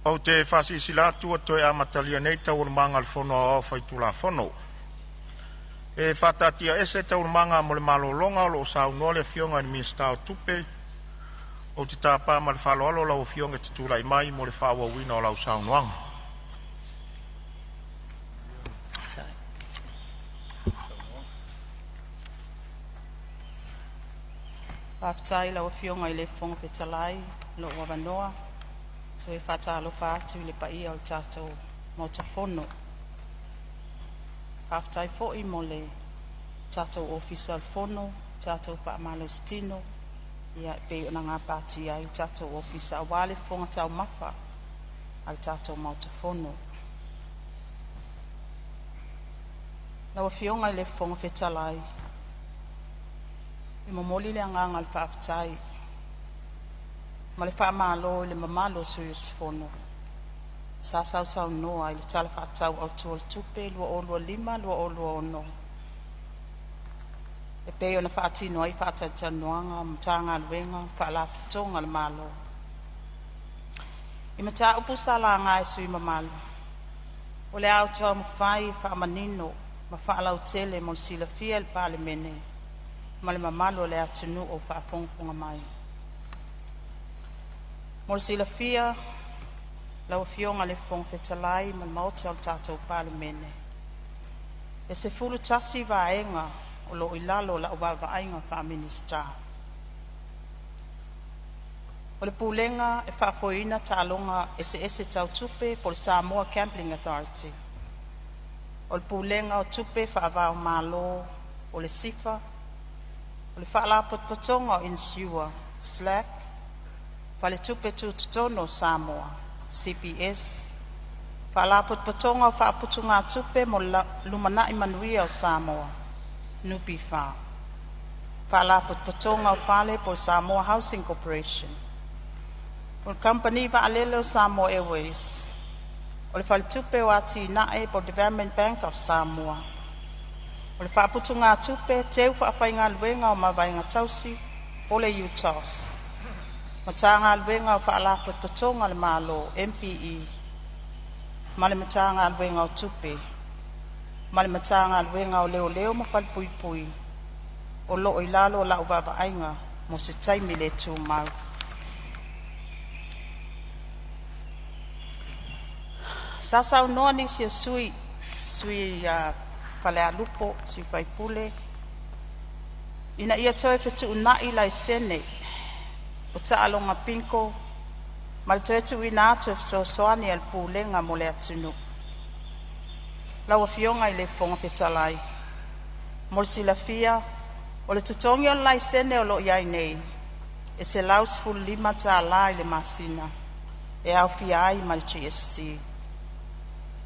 O te whasisilatu o toi amatalia nei taurumanga le whono o whaitula whono. E whatatia ese taurumanga mo le malolonga o lo saunoa le fionga ni minsta o tupe. O te tāpā ma le whaloalo lau fionga te tūlai mai mo le whawawina o lau saunoanga. Whaftai lau fionga I le whonga whetalai lo wawanoa. So e whatalo whātu le pai o tātou mo ta whono. Whaftai fōi mo le tātou official whono, tātou whaamalo stino, ia pe o ngā pāti ai tātou official wale whonga tau mawha ai tātou mo ta whono. Lau fionga I le whonga whetalai. I momoli le anganga le whaftai. Ma le whaamalo I le mamalo suius whono. Sa sau noa I le tala whaatau au tuol tupe, lua o lua lima, lua o lua ono. E peo na whaatino ai whaatata noanga, mtanga luenga, whaala putonga le malo. I mata upu sala ngā e sui mamalo. O le au tau mawhai whaamanino, ma whaalau tele mo sila fia le palemene. Ma le mamalo le atunu o whaapongpunga mai. Mo sila fia, lau fionga le whongwhetalai ma maota o tātou palemene. E se fulu tasi vaenga o lo ilalo la uwa vaenga wha-minister. O le pūlenga e whaafoina tālonga ese tau tupe po le Samoa Camping Authority. O le pūlenga o tupe whaavao malo o le sifa. O le whaalapotpotonga o insua, slack. Pale tupe tu tutono Samoa, CPS. Whalaput patonga o whaaputunga tupe mo lumana imanuia o Samoa, Nupi Wha. Whalaput patonga o pale po Samoa Housing Corporation. O company waalele o Samoa Airways. O le whale tupe o ati nae po Development Bank of Samoa. O le whaaputunga tupe teu whaafainga luenga o mawainga tausi o le UTOS. Matanga alwenga o whaalaput patonga le malo, MPE. Male matanga alwenga o tupe. Male matanga alwenga o leo ma whalpui pui. O lo ilalo la ubaba ainga mo se taimi le tu mau. Sasa unoa ni si sui whale alupo, si whaipule. Ina ia toe whetu unai lai sene. O taalonga pinko, ma le toetu ina atu e fsosoani al pūlenga mo le atunu. Lau a fionga I le whonga whetalai. Mo le silafia, o le tutongi o lai sene o lo iai nei, e se laus fulu lima ta la I le masina, e au fia ai ma le GST.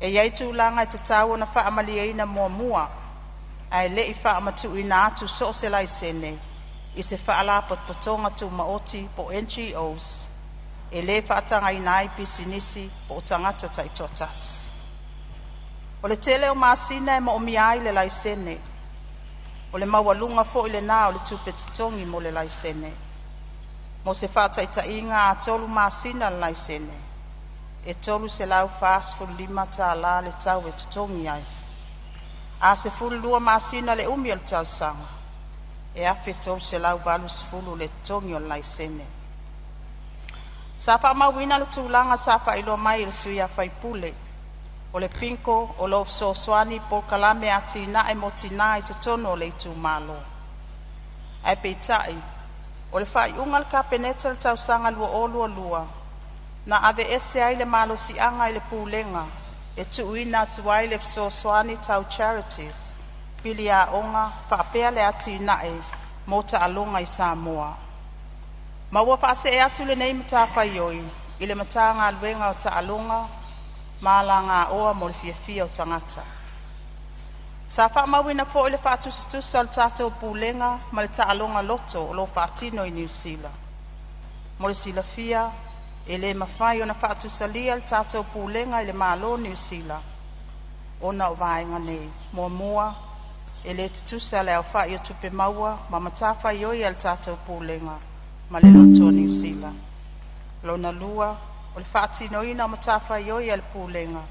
E iai tu langa I te tau na whaamali eina mua, ai le I whaamatu ina atu so se lai sene, I se whaalapot potonga tu maoti po NGOs, e le whaatanga inai pisinisi po tangata taitotas. O le tele o masina e maomi ai le laisene, o le mawalunga fo I le nā o le tupe tutongi mo le laisene. Mo se whaataita inga a tolu masina le laisene, e tolu se lau fast fulu lima ta la le tau e tutongi ai. A se fulu lua masina le umi o le tausanga. E afe tolu se lau valu sifulu le tongi o laisene. Sa wha mawina le tūlanga sa wha ilo mai le sui a whaipule. O le pinko o lo sosoani po kalame ati na e motina I te tono le tu malo. Ai peitai, o le wha I ungal ka peneta le tausanga lua o lua. Na ave ese ai le malo si anga I le pūlenga. E tuuina tuai le sosoani tau charities. Pili a onga, whaapea le ati nae, mo ta alonga I Samoa. Ma ua whaase e atu le nei mata whaioi, I le matanga alwenga o ta alonga, maala ngā oa mo le fiafia o tangata. Sa whaamawina fo I le whaatustusa o le tātou pūlenga, ma le ta alonga loto o lo whaatino I New Zealand. Mo le silafia, e le mawhai o na whaatusalia le tātou pūlenga I le malo New Zealand. Ona o vaenga nei, mua, e le tutusa le au whai o tupe maua, ma matawhai oi al tātou pūlenga, ma le loto New Zealand. Lona lua, o le whaatinoina o matawhai oi al pūlenga.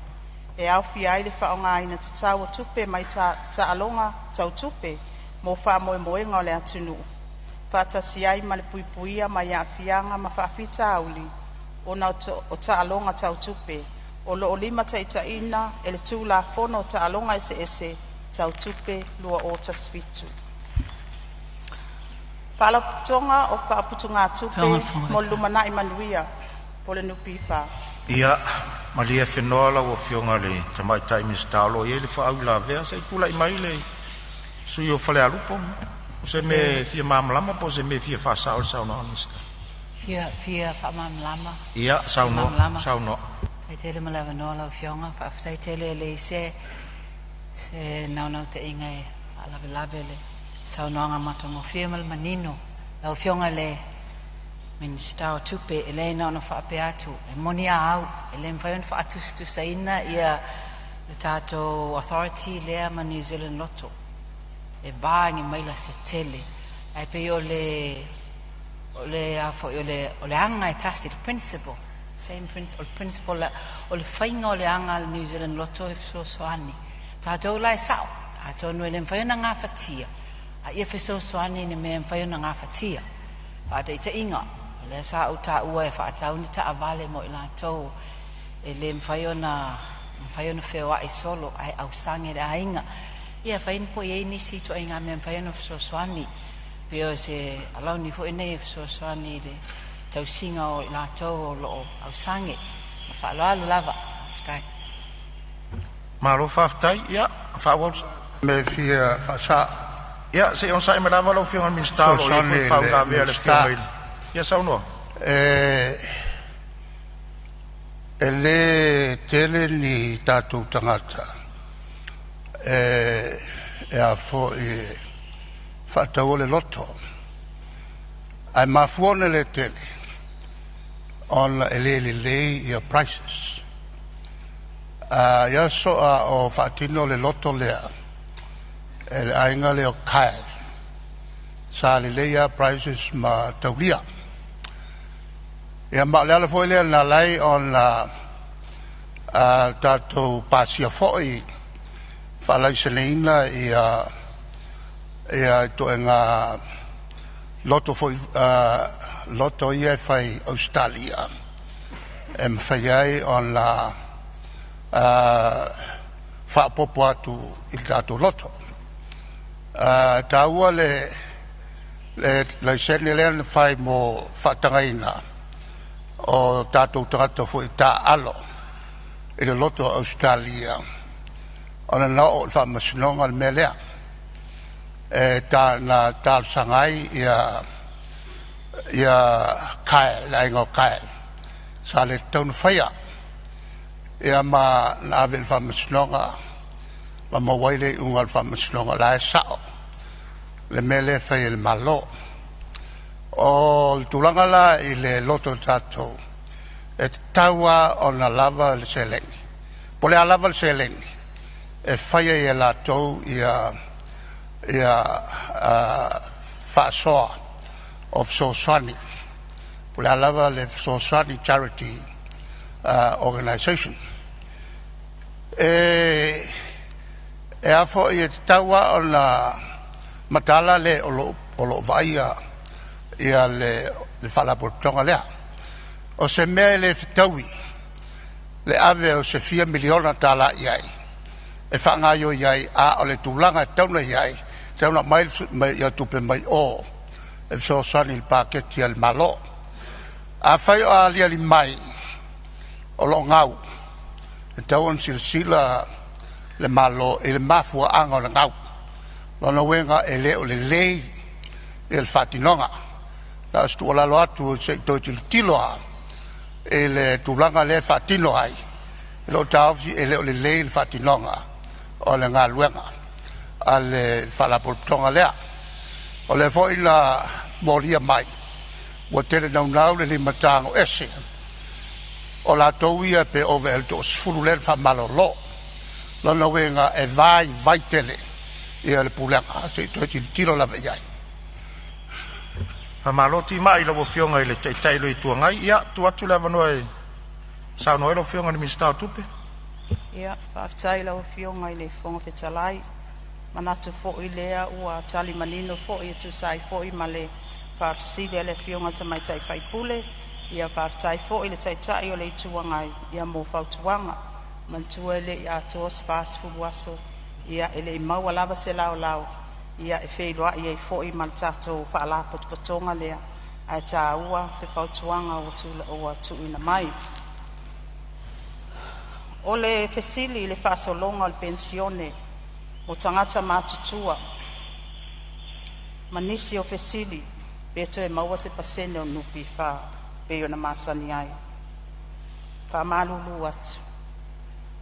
E au fia ai le whaonga ina te tau o tupe mai ta alonga tau tupe mo wha moe moenga o le atunu. Whaatasi ai ma le puipuia mai a fianga ma whaapita auli ona o ta alonga tau tupe. O lo o lima ta ita ina e le tūla fono ta alonga ese tau tupe lua o ta svitu. Pala putonga o whaaputunga tupe mo lumana i manuia po le nupipa. Ia, malia whenoa lau o fionga le tamai taimi stalo i le whaau la vea se tula i mai le sui o whale alupo. O se me fia mamalama po se me fia whaasa o sauna onista. Fia whaamamlama. Ia, sauno. Ai tele malawa noa lau fionga, whaaftai tele le se naunau te ingai alawe le saunoanga matongo fia mal manino. Lau fionga le Minister o tupe e le na whaape atu. E moni au, e le mwhaion whaatus saina ia le tātou authority lea ma New Zealand Lotto. E vāngi maila se tele. Ai pe o le anga e tasi, le principle. Same principle, o le whainga o le anga le New Zealand Lotto e soani. Tātou lai sao, tātou nui le mwhaion ngā whatia. A ia soani ne me mwhaion ngā whatia. Pāta i te inga. Le sa o ta ua e whaatau ni ta avale mo i lātou e le mwhaiona whewa i solo ai au sange le ainga. Ia whain po i nisi to inga me mwhaiona whasoswani pio se alau ni fo ene whasoswani le tau singa o i lātou o loo au sange. Ma whaaloalu lava, whaftai. Malo whaftai, ia, whaawals. Me fia whasa. Ia, se on sa i marawa lau fionga min stalo i whau la vea le fionga ili. Ia saunoa. E le tele ni tātou tangata. E a fo i whaatau le loto. Ai mafuone le tele. On e le i a prices. Ia soa o whaatino le loto lea. E le ainga le o kael. Sa le leia prices ma taulia. Ia ma'leala foi lea na lai on tātou pasia foi whalai seneina ia to e ngā loto foi loto ia whai Australia e mwhai ai on la whaapopo atu i tātou loto. Tāua le sene lea na whai mo whatangaina o tātou tangata fo i tā alo i le loto Australia o na nao o whamasinonga le mea lea na tāl sangai ia kael, aingo kael sa le taunu whaia ia ma na ave le whamasinonga ma mawaile unga le whamasinonga la e sao le mea lea whai le malo o le tulanga la i le loto tātou e taua o na lava le selengi. Po le a lava le selengi e whaia i e lātou ia whaasoa of Soswani. Po le a lava le Soswani Charity Organization. E afo i e taua o na matala le o lo vaia ia le whalapotonga lea. O se mea le whitaui, le ave o se 4 miliona tala iai. E whangaio iai a o le tūlanga tauna iai, tauna mai ia tupe mai o, e so sani il paketi al malo. A whai o alia li mai, o lo ngau, e tauan sila le malo, e le mafua anga o le ngau. Lona wenga e le o le lei, e le whatinonga. La stu la lo atu se to tiloa e le tulanga le fatino ai lo tafi e le le fatinonga o le ngaluenga ale fala portonga le o le foi la moria mai o tele não le matango esse o la toia pe over to sfululer fa malolo lo no venga e vai tele e le pulanga se to tilo la veiai. Fa maloti mai lo fionga ile tai lo i tuangai ia tu atu lava noi Sa no elo fionga ni Mr. Tupe. Ia, whaafitai lau fionga i le whonga whetalai. Manatu fo i lea ua tali manino fo i tu sai fo i male whaafisile le fionga tamai tai whaipule. Ia whaafitai fo i le taitai o le ituangai ia mō whautuanga. Mantua ele i atos fast food waso. Ia ele i maua lava se lao lao. Ia e wheiloa ia i fo i maltato whaala potopotonga lea. Ai tā ua te whautuanga o tu ina mai. O le fesili le whaasolonga o le pensione o tangata mātutua. Manisi o fesili beto e maua se pasene o nupi wha peo na masani ai. Wha malulu atu.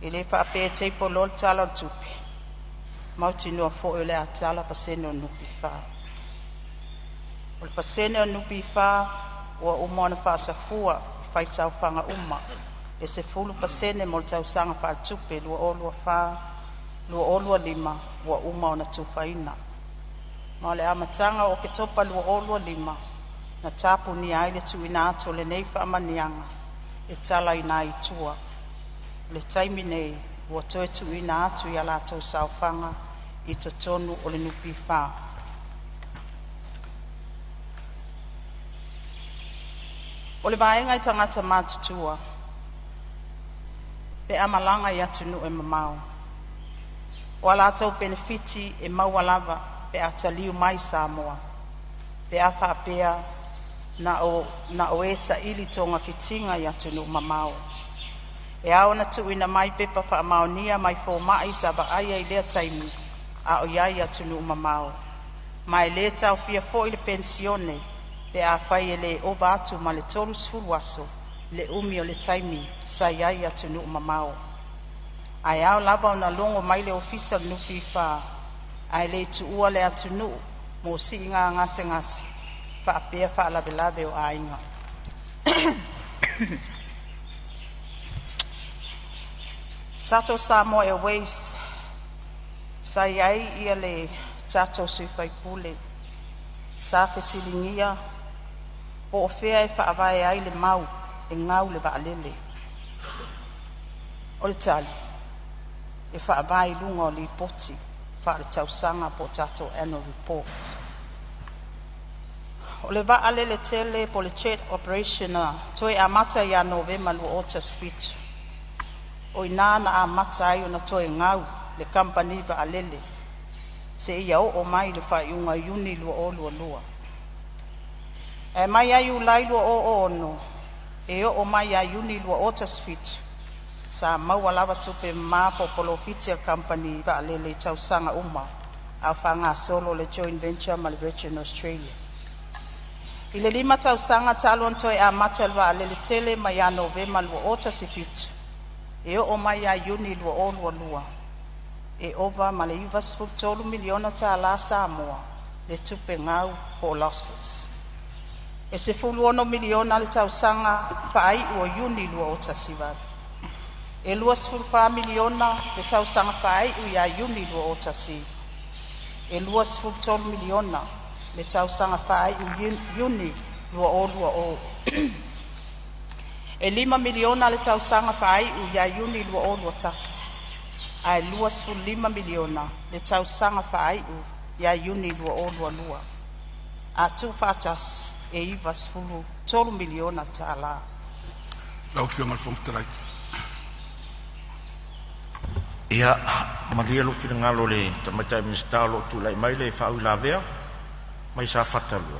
I le wha pe teipo lol tala o tupi. Mauti nua fo o le atala pasene o nupi wha. O le pasene o nupi wha ua umona wha safua whaitau whanga uma. E se fulu pasene mo le tausanga wha tupe lua olua wha, lua olua lima, ua uma o na tuwhaina. Ma le amatanga o ke topa lua olua lima, na tapu ni aile tu ina ato le nei wha amanianga, e tala ina i tua. Le taimi nei, ua toe tu ina atu i ala tau saufanga, i to tonu o le nupi wha. O le vaenga i tangata mātutua, pe amalanga i atunu e mamau. O ala tau benefiti e maualava pe ataliu mai Samoa. Pe a whaapea na o esa ili tonga fitinga i atunu mamau. E ao na tu ina mai pepa wha maonia mai fō mai sa ba aia i lea taimi a o iai atunu mamau. Mai le tau fia fo i le pensione pe a whai e le o batu ma le tolu sfuru aso. Le umi o le taimi sa iai atunu mamau. Ai au lava na longo mai le ofisa nupi wha. Ai le tu ua le atunu mo si inga ngase ngase. Wha apea wha labe labe o ainga. Tato Samoa Airways sa iai ia le tato sui whaipule. Sa fesilingia po o fea e wha avai ai le mau. E ngau le vaalele. O le tali, e whaavai lunga o li poti, wha le tausanga po tato annual report. O le vaalele tele po le trade operation toe a mata ia Novema lua ota spitu. O ina na a mata ai o na toe ngau le company vaalele. Se ia o mai le whaiunga iuni lua o lua. E mai ai ulai lua o ono. E o mai a iuni lua ota spitu. Sa maua lava tupe maa po Polofitia Company va lele tausanga uma. Au whanga solo le joint venture ma le Virgin Australia. I le 5 tausanga talon toi a matel va lele tele mai a Novema lua ota sifitu. E o mai a iuni lua o lua. E ova ma le ivas fultolu miliona ta la Samoa. Le tupe ngau po losses. E se fuluono miliona le tausanga whaai ua iuni lua o tasiwari. E luas fulfa miliona le tausanga whaai ua iuni lua o tasi. E luas fultol miliona le tausanga whaai ua iuni lua o. E 5 miliona le tausanga whaai ua iuni lua o tasi. Ai luas ful 5 miliona le tausanga whaai ua iuni lua o lua. A tu fatas. E ivas fulu 12 miliona ta ala. Lau fionga le whomtarai. Ia, maria lo fina ngalo le tamatai minsta lo tu lai mai le whau la vea. Mai sa whatalua.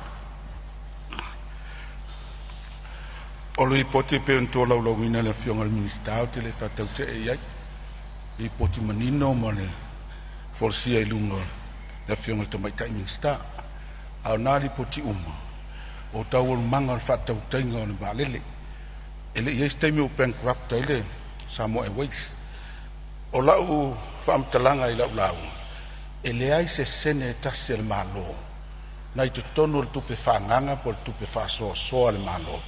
Olo i poti pe unto lau lau ina le fionga le minsta o te le whatau te e iai. I poti manino ma le forsia i lunga le fionga le tamatai minsta. Au nari poti uma. O tau manga o whatau tainga o ni maalele. Ele i eistemi o bankrupt ele Samoa Airways. O lau whaamtalanga i lau. Ele ai se sene tasi le malo. Na i tutonu le tupe whanganga po le tupe whasoa le malo.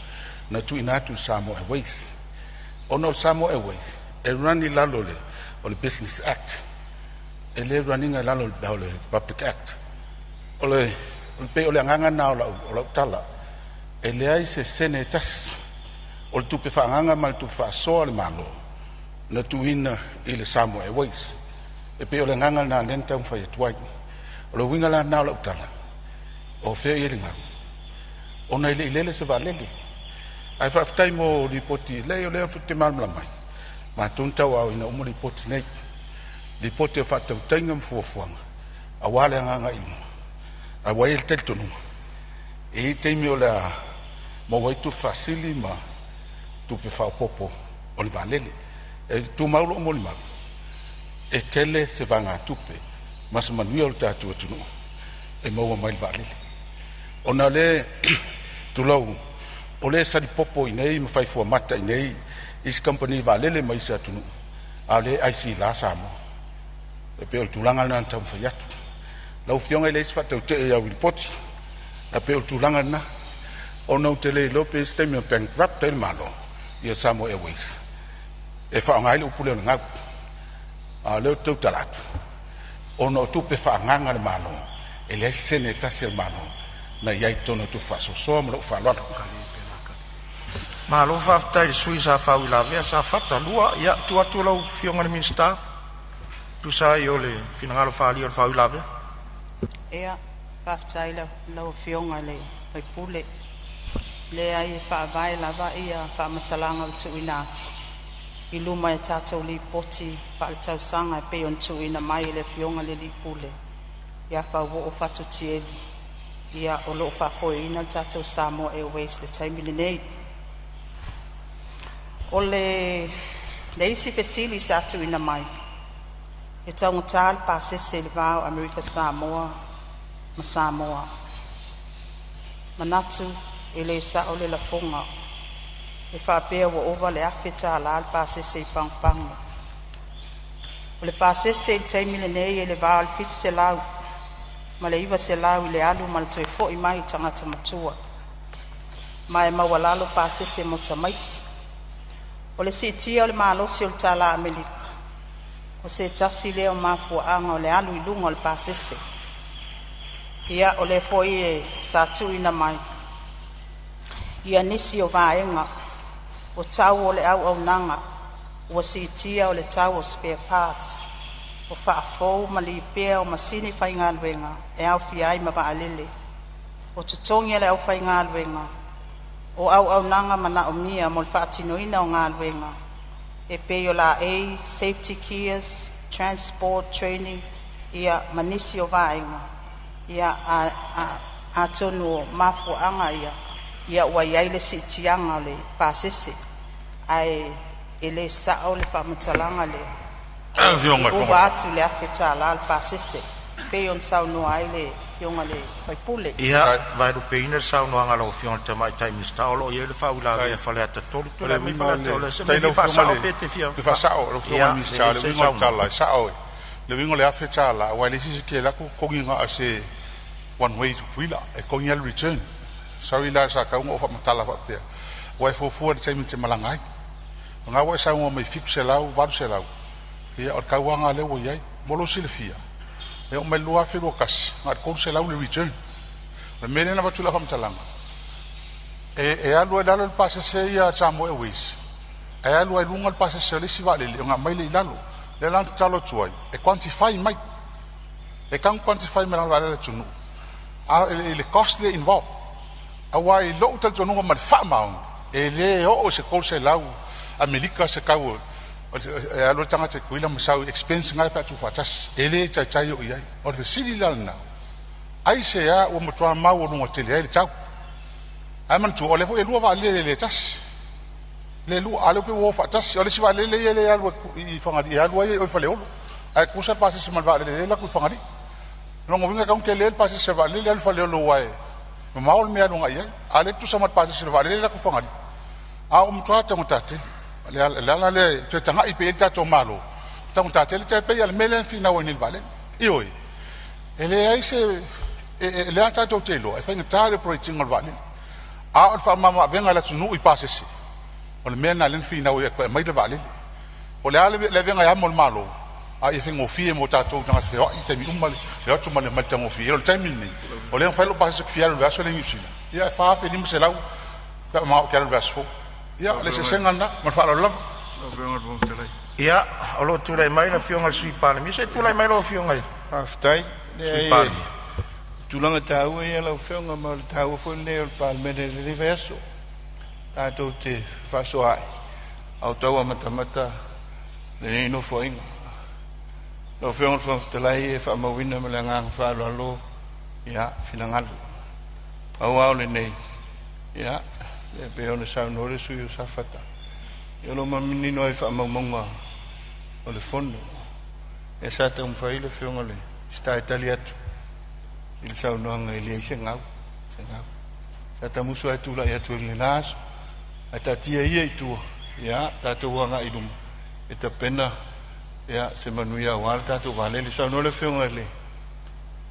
Na tu inatu Samoa Airways. Ona o Samoa Airways. E rani lalo le o le Business Act. Ele raninga lalo le Public Act. O le pe o le nganga na o lau tala. E le ai se sene tas o le tupe whaanganga ma le tupe whaasoa le malo na tuina i le Samoa Airways e pe o le nganga na lenta un whai atuai o le winga la nao la utala o whea i le ngau o na ile ilele se valele ai whaftai mo ripoti leo leo te malmla mai ma tuntau au ina umo ripoti nei ripoti o whatau tainga mfuafuanga a wale nganga imo a wai el tel tonu e teimi o le mo waitu fasili ma tupe whao popo o le valele e tu maulo o moli mau e tele se vanga tupe ma se manuia o le tātua tunu e maua mai le valele o na le tulau o le sari popo i nei ma fai fua mata i nei is company valele mai se atunu a le IC la Samoa e pe o tulanga na tau fai atu lau fionga i le is fatau te e au i poti a pe o tulanga na o nau te le Lopez te mea bankrupt te malo i a Samoa Airways e whaongai le upule o le ngau a leo tau talatu o no tupe whaanganga le malo e le sene tasi le malo na iai tono tu whasosoa ma lo whalora ma lo whaftai le sui sa whau la vea sa whata lua ia tu atu lau fionga le minsta tu sa i o le finangalo whaali o le whau la vea Ea, whaftai lau fionga le pai pule. Le ai whaavai lava ia whaamatalanga o tuinati. I luma e tātou li poti whaaletau sanga e peon tuina mai le fionga le li pule. Ia whauwo o whatu tieli. Ia o loo whafoe ina le tātou Samoa Airways le taimile nei. O le isi fesili sa tuina mai. E taungotal pa sese le vao Amerika Samoa ma Samoa. Manatu e le sa o le lafonga e whaapea wa ova le awheta ala al pa sese i pangpanga. O le pa sese i taimile nei e le vao al fitu se lau ma le iwa se lau i le alu ma le toi fo i mai tangata matua. Ma e mawalalo pa sese mo tamaiti. O le sitia o le malosi o le tala Amerika. O se tasi leo mafuaanga o le alu i lunga o le pasese. Ia o le foi e sa tuina mai. Ia nisi o vaenga. O tau o le au nanga. O sitia o le tau o spare parts. O whaafou ma li pia o masini whai ngā luenga. E au fiai ma vaalele. O tutongi le au whai ngā luenga. O au nanga mana o mia mo le whaatinoina o ngā luenga. E peo la safety gears, transport, training, ia manisi o vaenga. Ia a tonu o mafuanga ia ua iaile si tianga le pasese. Ai ele sao le whamatalanga le. Uwa atu le afeta la le pasese. Peo nsau no aile fionga le paipule. Ia vai do peina sau no anga lo fionga te mai time stalo ia le faula ve fale ata tolu tu le mi fale le se mi fa sa pete fia. Te fa sa lo fionga mi sa le mo tala sa o. Le vingo le afeta la wa le si ke la ko nginga ase one way to wila e ko ngal return. Sa wila sa ka ngo fa matala fa pe. Wa fo fu de se malangai. Nga wa sa ngo mai fip se lau va se lau. Ia o ka wanga le wo yai molo silfia. E o mai lua fero kas ngar ko se lau le return le mene na batula fam talanga e alu lalo el pase se ia Samoa Airways e alu lunga el pase se le si vale nga mai le lalo le lan talo tuai e quantify mai e kan quantify me na vale le tunu a le cost le involved a wai lo tal tunu ma fa maun e le o se ko se lau Amerika se kawo e alo tanga te kuila masau expense ngai pa tu fatas ele chai o ia o le sili lana ai se ya o mo toa mau no tele ele chau ai man tu o le fo e lua va le tas le lu alo pe wo fatas o le si va le alo i fanga di alo ai o fa le o ai ku sa pase se mal va le la ku fanga di no mo vinga ka le pase se va le fa le lo wai mo mau me alo ngai ale tu sa mat pase se va le la ku fanga di a o mo toa te mo tate le te tanga i pe ta to malo ta te te pe al melen fina o nil vale ioi ele ai se le ata to telo e fa ngata pro tinga vale a fa mama venga la tunu i passe se o le mena len fina o e mai de vale o le ale le venga ya mol malo a e fingo fie mo ta to tanga se o i te mi umale se o to male mal tango fie o le time ni o le fa lo passe que fiel verso le misila ia fa fe lim se lau ma que al verso Ya, le se senga na, ma fa lo. Ia, o lo tu lai mai na fionga al sui pale. Mi se tu lai mai lo fionga ai. Aftai. Sui pale. Tulanga tau e la fionga ma le tau fo le palmene le verso. Tato te faso ai. Au tau mata le no fo inga. Lo fionga fo te lai e fa mawina me la ngang fa lo ia finangal. Au le nei. Ia, le pe ona sa no le sui safata. Yo lo mamini no e fa mamonga o le fondo. E sa te fai le fionga le. Sta italiatu. Il sa no nga ile sengau. Sa ta musu ai tu la ya tu le nas. Ata tia ia itu. Ya, ta tu nga idum. E ta pena ya se manuia wal ta tu vale le sa no le fionga le.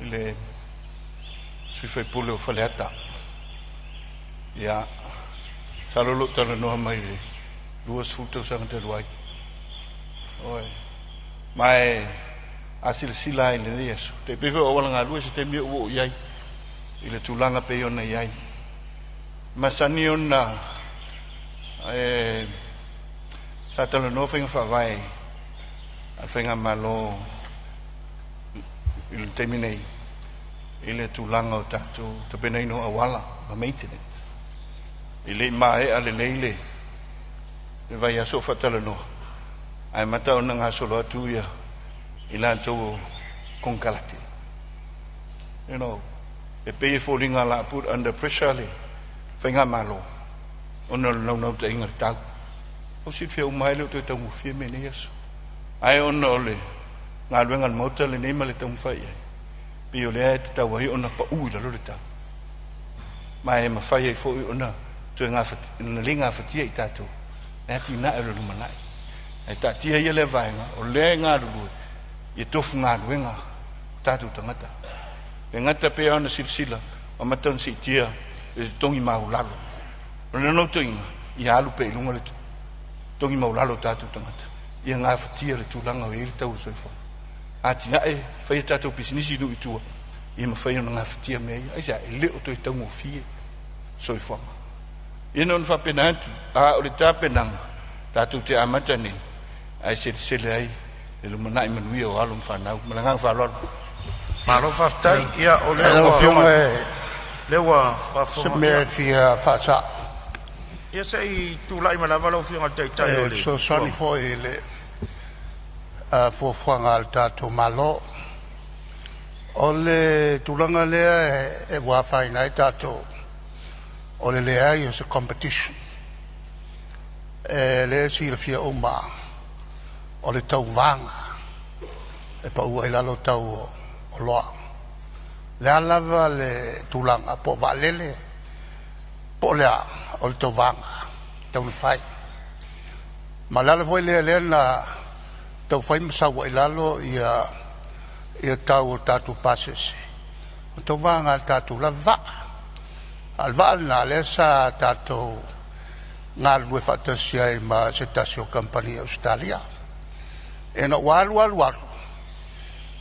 Le si fai pule o faleata. Ya. Sa lo tala no mai le. Luas futo sang te luai. Oi. Mai asil sila ile yesu. Te peve o wala luas te mi o yai. Ile tulanga pe ona yai. Masani ona sa tala no fenga fa vai. Al fenga malo il terminei. Ile tulanga o tatu te penai no awala ma maintenance. Ile mai ale leile. Le vai a sofa talano. Ai mata ona nga solo atu ia. Ila to con kalate. You know, e pe falling ala put under pressure le. Fenga malo. Ona no te inga tau. O si fe o mai le to tau fie me ne yesu. Ai ona ole. Nga luenga mota le nei male tau fai. Pe o le te tau ai ona pa ui la lorita. Mai ma fai fo ona to nga na linga fatia i tatu. Ati na e lo manai. E ta tia ia le vainga o le nga lu. I tofu nga luenga tatu tangata. Le ngata pe ona silsila o maton si tia e tongi maulalo. O le no toinga i alu pe lunga le tongi maulalo tatu tangata. Ia nga fatia le tulanga o ele tau soifo. Ati na e fai tatu pisinisi nu itua. Ia ma fai ona nga fatia mei. Ai sa e leo to i tango fie soifo. Ino on fa penantu a o le tapenang tatu te amata ni ai se ai e lo mana i manuia o alum fa nau malanga fa lo Malo fa tai ia o le lewa fa fo se me fia fa sa. Ia sei tu lai malava lo fionga tai tai o le. So soni fo ele fo fuanga al tatu malo. Ole tulanga lea e wa fa ina tatu. O le lea i o se competition. Le si le fia uma. O le tau vanga. E pa ua ilalo tau o loa. Le alava le tulanga po valele. Po lea o le tau vanga. Tau ni fai. Ma lala foi lea na tau fai masawa ilalo ia tau o tatu pasese. O tau vanga al tatu la vaa. Al valna lesa tato ngal we fatasia ma setasio company Australia ena wal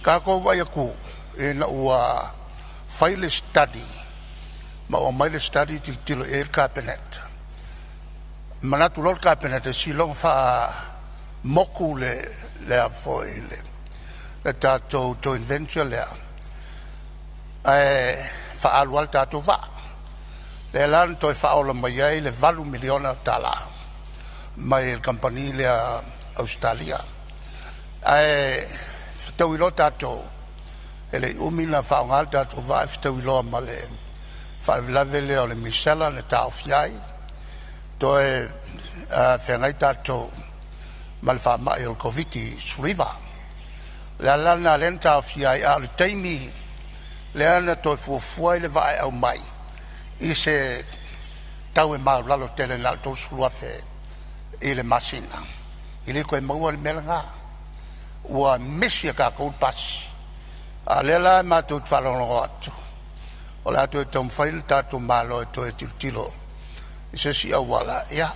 ka ko vai ku ena wa file study ma o mai study til air cabinet manatu lor cabinet si long fa moku le foile le tato to invention le fa alwal tato va le lan to fa ola mai le valu miliona tala mai il compagnie le Australia sto ilo tato ele umina fa ngal tato va sto ilo male fa la vele o le misela le ta fiai to fengai tato mal fa mai il covid suiva la lana lenta fiai al taimi le ana to fu le vai au mai i se tau e mau lalo tele na tau sulua fe i le masina i le koe maua le melanga ua misia ka kou pasi a lela e mātou whalongo atu o le atu e tau mwhaile tātou malo e to e tilo i se si awala ia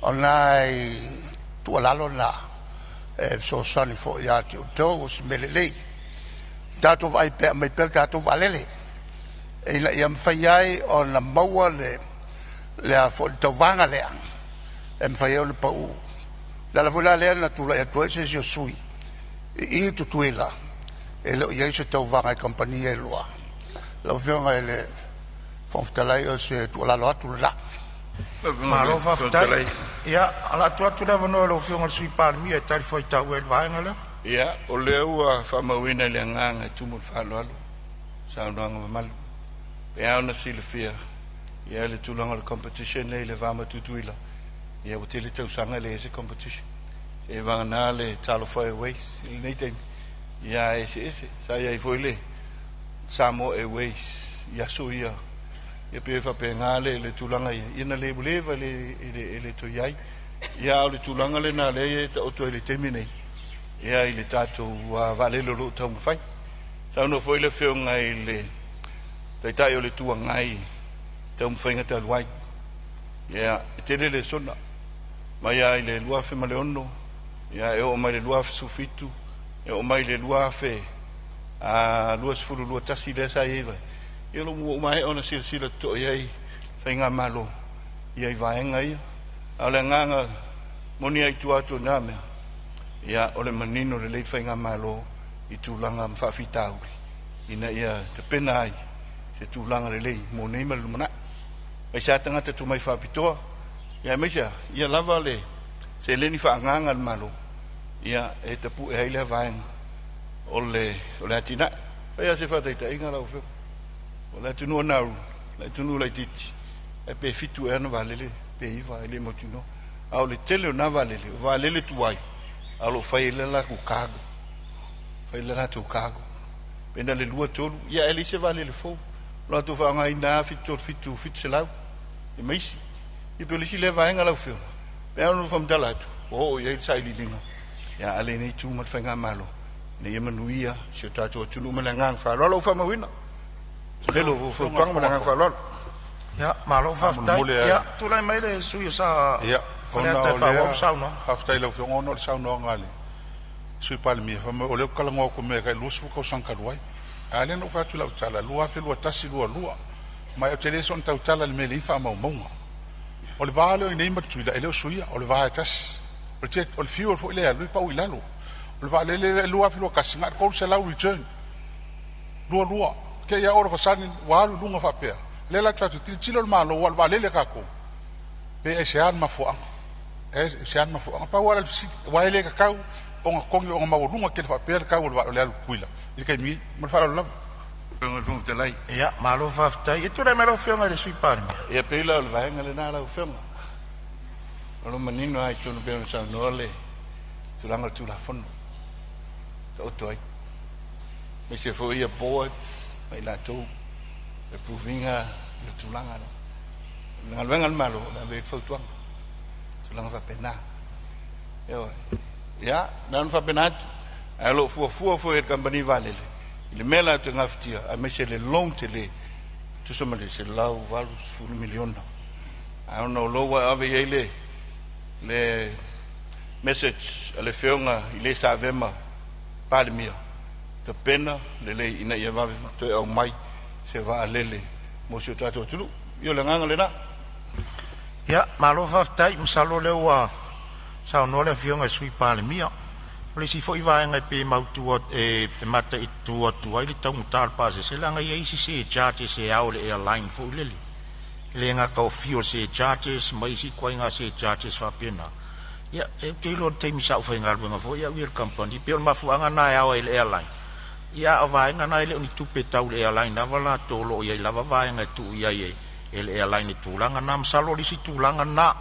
o nai tua lalo na so sani fo i ati o tau o si melelei tātou vai pe mai pel tātou valele ina ia mwhai ai o na maua le a fo tau vanga lea mfai o le pau la fula le na tula ya to se yo sui I tu tuila e lo ia se tau vanga compagnia e loa lo venga ele fonftalai o se tu la lo tu la ma lo fonftalai ia ala tu da no lo venga sui par mi e tal foi tau el vanga la ia o le ua fa mawina le nganga tu mo fa lo sa no nga mal pe ana silfia ia le tulanga le competition le vama tu tuila ia o tele tau sanga le se competition e vanga le talo foi ways il nei tem ia ese sa ia foi le Samoa e ways ia so ia pe fa pe ngale le tulanga ia ina le buleva le to iai ia le tulanga le na le o to le temine ia ile tato wa vale lo tau fai sa no foi le feo ngai le tai o le tua ngai tau fai ngata luai ia tele le sona ma ia ile lua fe maleono ia e o mai le lua sufitu e o mai le lua fe a lua sfulu lua tasi le sa iva ia lo mo mai ona sila to ia fai nga malo ia vai ngai ala nganga moni ai tu atu na me ia o le manino le leit fai nga malo I tulanga mfafitauri ina ia te pena ai se tulanga le lei mo nei malu mana ai sa tanga te tu mai fapitoa ia mesia ia lava le se leni fa nganga malo ia e te pu e ile vaen o le atina ia se fa te inga la o le tunu na le tunu le titi e pe fitu e na valele pe iva ile mo tunu au le tele na valele tuai alo fai le la ku kago fai le la tu kago pena le lua tolu ia ele se vale le fo lo tu fa ngai na fitu fitselau e meisi I pe le si le vaenga la fo pe anu fam dalatu o ia sai li linga ia ale nei tu mat fai nga malo ne ia manuia se ta to tu ma ngang fa lo fa ma wina hello fo tang ma ngang fa lo ia malo fa ia tu lai mai le su sa ia Fona te fa wa sa no hafta ilo fo ngono sa no ngali sui palmi fa mo le kala ngo ko me ka lusu ko sanka ruai ale no fa tula tala lua fe lua tasi lua mai o tele son tau tala le meli fa mo mo o le vale nei ma tuila ele suia o le va tas project o le fuel fo le lu pa uilalo o le vale le lua fe lua kasinga ko se la return lua ke ya ora fa sani wa lunga fa pe le la tatu tilo malo wal vale le ka ko pe e se arma fo pa wala wala le ka o nga kongi o nga mawulunga ke fa per ka wala le kuila I kai mi ma fa la Pengol fung te lai ia malo fa ftai e tu le malo fionga le sui parmi ia pela o vaenga le na la fung o lo manino ai tu no pe sa no le tu langa tu la fono to toi me se fo ia boards mai la tu le provinga le tu langa ngal vengal malo la ve fo tuang tu langa fa pena yo ya nan fa penat alo fu e company vale le mela te ngaftia a me se le long te le tu so male se lau valu su milion I don't know lo wa ave le message ale feonga ile sa vema palemia te pena le ina ia va te au mai se va lele mo se tato tulu yo le nganga le na ia malo fa ftai msalo le wa sa no le fionga sui palemia le si fo iva nga pe mautu e pe mata I tu ai le tau mutar pa se langa ia isi se charge se au le airline fo le nga ka fio se charges mai si ko nga se charges fa pena ia e ke lo te mi sa fo nga nga fo ia wir company pe ma fu anga na au le airline ia va nga na le ni tu pe tau le airline na vala to lo ia la va nga tu ia e le airline tu langa nam salo li si tu langa na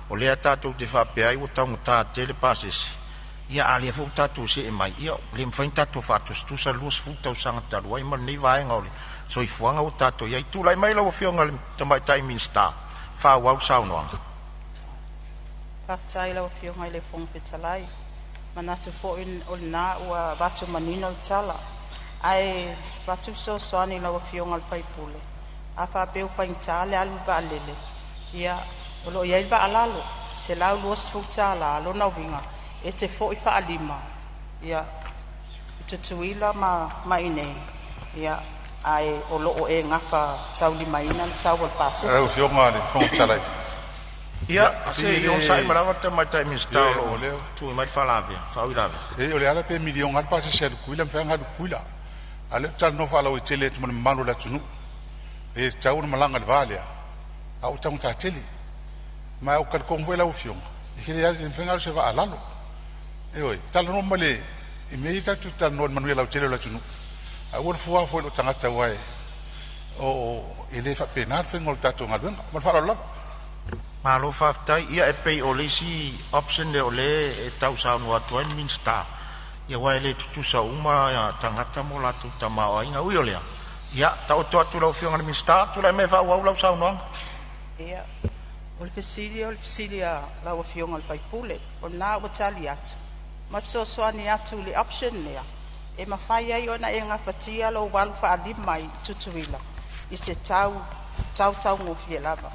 o le ata to te fa pe ai o tau ta tele passes ia ali fu tatu se mai ia le mfain tatu fatu tu sa lus fu tau sanga taru ai man ni vai ngoli so I fuanga o tatu ia tu lai mai lo fionga le tamai timing star fa wa sa no ka tai lo fionga le fong pitalai manatu fo in olna wa batu manino tala ai batu so soani lo fionga al pai pule afa pe u fain tale al valele ia lo ia ba alalo se la luas fu tala lo na winga e te fo I fa alima ia te tuila ma ine ia ai o lo e ngafa tau lima ina tau al pases e fionga le fong talai Ia, se ion sai marawa te mai tai minstau lo. Tu mai falawe, fau irawe. E ole ala pe milion al pa se ser kuila mfanga du kuila. Ale tal no fala o tele tu malu la tunu. E tau na malanga valia. Au tau ta tele. Ma o kal kon vela o fiong. E kile ya mfanga se va alalo. E oi, tal no male e me ta tu tal no manuela o tele la tunu. A wor fuwa fo lo tangata wai. O ele fa penar fengol tatu ngalwenga. Mal fala la. Malo faftai ia e pei o lesi option le ole e tau sa no atu en minsta. Ia wai le tutu sa uma ya tangata mo la tu tama o inga ui olea. Ia tau to atu lau fionga minsta tu la me fa wa lau sa no. Ia ol fesilia lau fionga al pai pule o na o tali atu. Ma so ani atu le option lea. E ma fai ai ona e nga fatia lo wal fa mai tutuila. I se tau ngo fielava.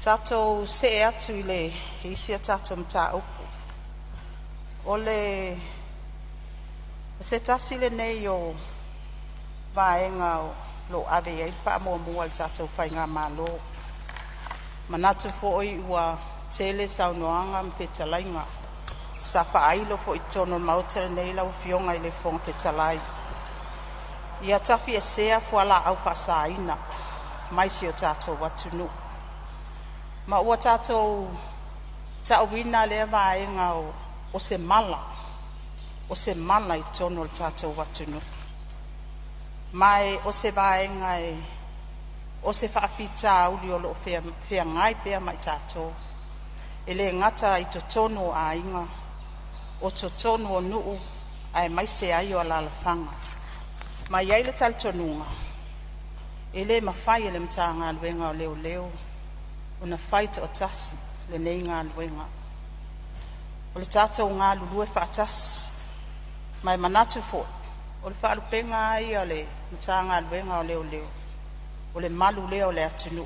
Tato se atu le isia tato mta upu. Ole se tasile nei o vaenga lo ave ai fa mo al tato fai nga malo. Manatu fo i ua tele saunoanga mpetalainga. Sa fa ailo fo itono mautere nei lau fionga i le fong petalai. Ia tafi e sea fo ala au fa saina. Mai si o tato watunu. Ma ua tātou wina lea vaenga o se mala i tono o tātou watunu. Mai o se vaenga o se whaafita uli o lo fea ngai pea mai tātou. E le ngata i to tono a inga, o to tono o nuu ai mai se ai o alalafanga. Mai ai le tal tonunga, e le mawhai e le mtanga alwenga o leo leo. Una fight o tasi le nei ngā luenga. O le tātou ngā lulue whaatas. Mai manatu fo. O le whaalupenga ai o le mta ngā luenga o leo leo. O le malu leo le atunu.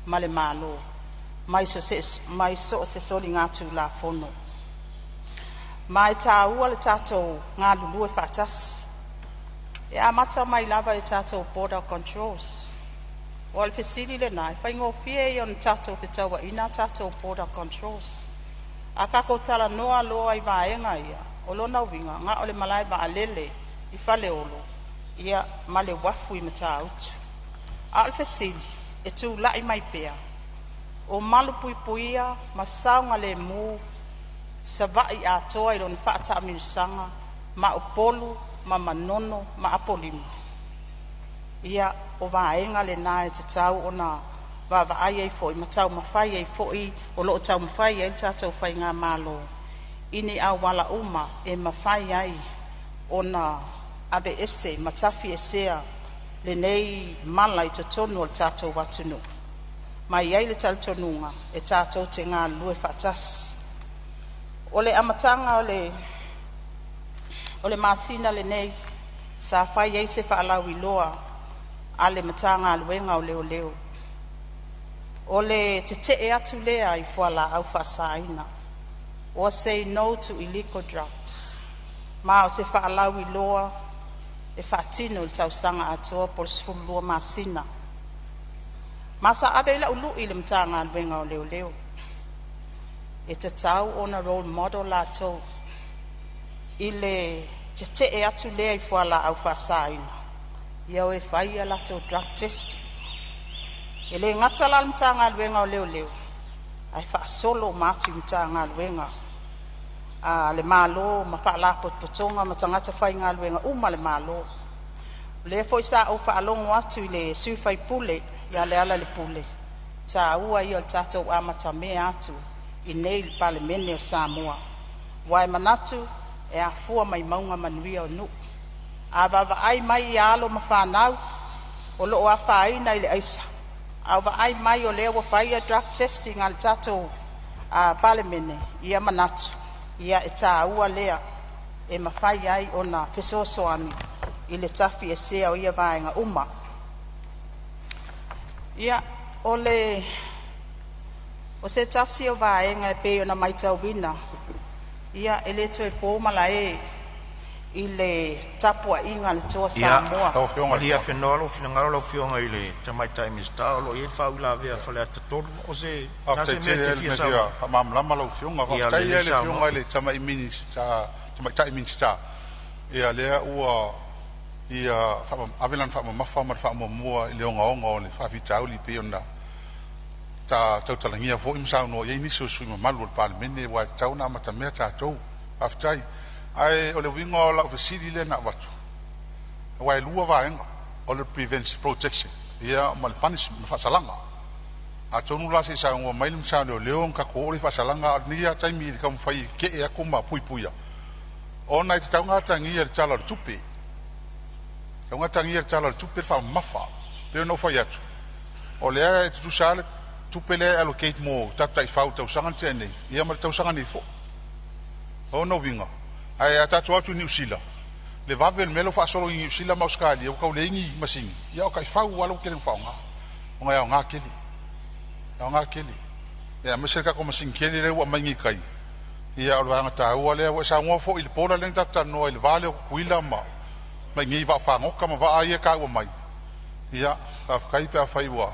Ma le malo. Mai so se soli ngā tu la fono. Mai tā ua le tātou ngā lulue whaatas. E a mata mai lava le tātou border controls. O al fesili le nai, whai ngō fie i on tātou te taua ina tātou border controls. A kako tala noa loa i vaenga ia, o lona winga, ngā ole malai ba alele i whale olo, ia male wafu i mata autu. A al fesili, e tū lai mai pea, o malu pui puia, ma saunga le mū, sa vai a toa i loni whaata amirisanga, ma upolu, ma manono, ma apolimu. Ia o vaenga le nā e te tau o nā vavaai ei fōi, ma tau mawhai ei fōi, o loo tau mawhai ei tātou whai ngā mālo. Ini au wala uma e mawhai ai o nā abe ese, ma tafi esea le nei mala i te tonu o tātou watunu. Mai ai le tal tonunga e tātou te ngā lue whaatas. O le amatanga o le masina le nei, sa whai ei se whaalau i loa, ale matanga alwenga o leo leo. O le te atu lea i whala au whasaina. O say no to illegal drugs. Ma o se whaalau i loa e whaatino i tau sanga atoa por sfulua masina. Ma sa abe la ulu i le matanga alwenga o leo leo. E te tau ona role model la tau. I le te atu lea i whala au whasaina. Ia o e whai a lato drug test. E le ngata la mta ngā luenga o leo leo. Ai wha solo mātu mta ngā luenga. Le mālo, ma wha la potonga, ma tangata whai ngā luenga, uma le mālo. Le foi sa o wha alongo atu i le sui whai pule, ia le ala le pule. Ta ua i o tātou amata mea atu, i nei le PALEMENE o Samoa. Wai manatu, e a fua mai maunga manuia o nu. A vava ai mai i alo ma whanau, o loo a whaina i le aisa. A va ai mai o lea wa whaia drug testing al tato PALEMENE, ia manatu, ia e tā ua lea, e ma whai ai o na pesosoani, i le tafi e sea o ia vaenga uma. Ia, o se tasi o vaenga e pe o na maitau wina, ia e le toi pōmala i le tapuaʻiga le toa Samoa. O lia whenua lo finangaro lo fionga i le tamaitai mista lo i whau la vea whale a tatoro o se nase mea te fia sao. Mamlama lo fionga, whaftai le fionga i le tamaitai minista. Ia lea ua ia avelan whamamafa ma whamamua i le onga o le whawhitau li peona. Ta tautalangia fo imsau no iei niso sui mamalu o palemene wa tau na matamea tātou. Whaftai. Ai o le winga o lau fasili le na watu. Wai lua vaenga o le prevention protection. Ia ma le punishment ma whasalanga. A tonu la se sa ua mailum sa leo leo ka ko le whasalanga ni a taimi le kam fai ke e ako ma pui puia. O nai te taunga tangia le tala le tupe. Taunga tangia le tala le tupe fa mafa. Leo no fai atu. O lea e tu sa le tupe le allocate mo tatai fau tausanga tene. Ia ma le tausanga ni fo. O no winga. Ai atatu atu New Zealand. Le vave melo fa solo New Zealand ma Australia o ka lengi masingi. Ia o kai fau walo kele faunga. O ngai o ngakeli. O ngakeli. Ia meserka ko masingi kele le wa mangi kai. Ia o vanga ta o le o sa ngo fo il pola le tata no il vale o kuila ma. Mangi va fa ngo ka ma va ai ka o mai. Ia ka kai pe fa iwa.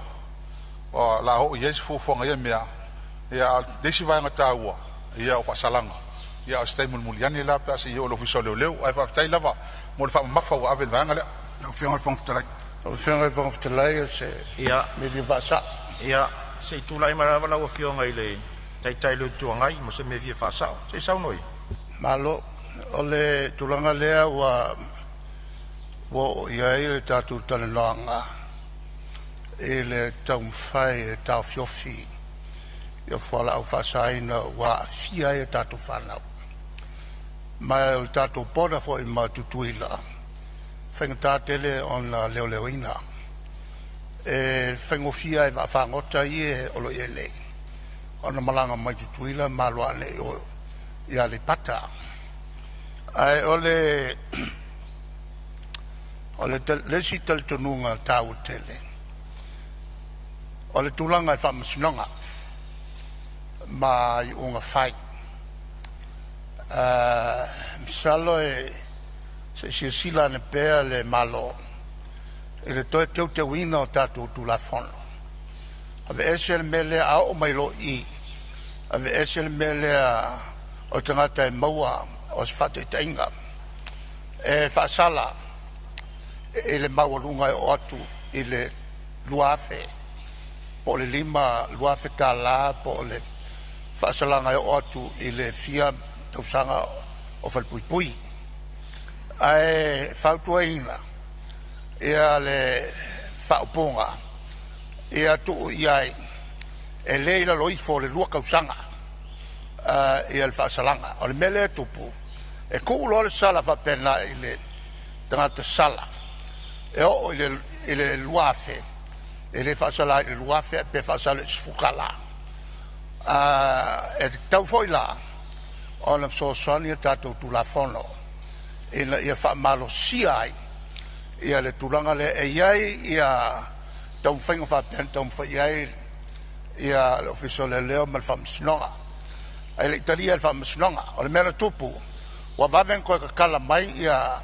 O la o yes fo fo ngai mea. Ia desi vanga ta o. Ia o fa salanga. Ia stai mulmuliani la pa se yo lo fiso leo ai fa stai lava mo fa mafa wa avel vanga le no fianga fong tala o fianga fong tala se ia me vi va sa ia se tu lai mara la o fianga ile tai le tuangai mo se me vi fa sa se sa noi malo o le tulanga lea wo ia e tatu talenanga ele tau fai tau fiofi ia fala au fa saina wa fia e tatu fanau ma o tato pora fo i matutuila whenga tele on la leoleoina e whengofia e whangota i e olo i e nei ona malanga mai tutuila malua ne o i ale pata ai ole lesi tel tonunga tau tele ole tulanga e whamasinonga ma i unga whai misalo e se sila ne pea le malo e le toe teu te wina o tatu tu la fono ave esel mele a o mailo i ave esel mele a o tangata e maua o sfate tainga e fasala e le maua lunga o atu i le luafe po le lima luafe tala po le fasalanga o atu i le fia tausanga o falpuipui ai fautuaina ia le fauponga ia tu iai e leila loifo le lua kausanga ia le fasalanga o le mele tupu e kuulo le sala fapena i le tangata sala e o i le luafe e le fasala i le luafe pe fasala sfukala e tau foi la ona so sonia tato tu la fono ina ia fa malo siai ia le tulanga le e iai ia tau whainga fa pentom fa iai ia le ofiso le leo mal fa msnonga ai le italia le fa msnonga o le mera tupu wa vaven ko kala mai ia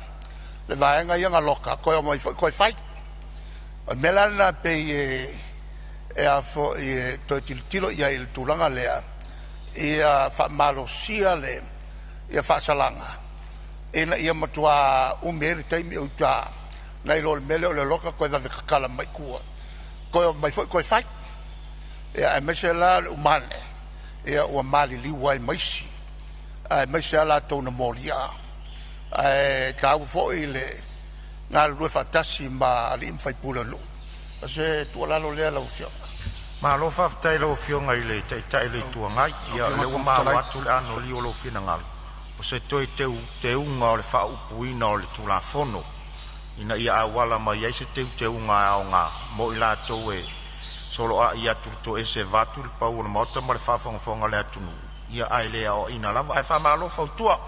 le vaenga ia ngaloka ko mai ko fai o melana pe e a fo e to tilo ia il tulanga lea ia fa malo sia le ia fa salanga ina ia matua umeri taimi uta nai lo mele o le loka ko da kala mai ku ko mai foi ko fai ia mesela umane ia o mali li wai maisi mesela to na molia ta fo ile na lu fatasi ma li fai pula lu se tu la lo le la ufio ma lo fa tai lo fionga ile tai le tuangai ia le o ma watu le ano li o lo finanga o se toi te unga o le fa upuina o le tula fono ina ia awala mai ia se te unga o nga mo ila to e solo a ia turto ese vatu le pau le mota ma le fa fonga le atunu ia ai le o ina lava ai fa malo fa tua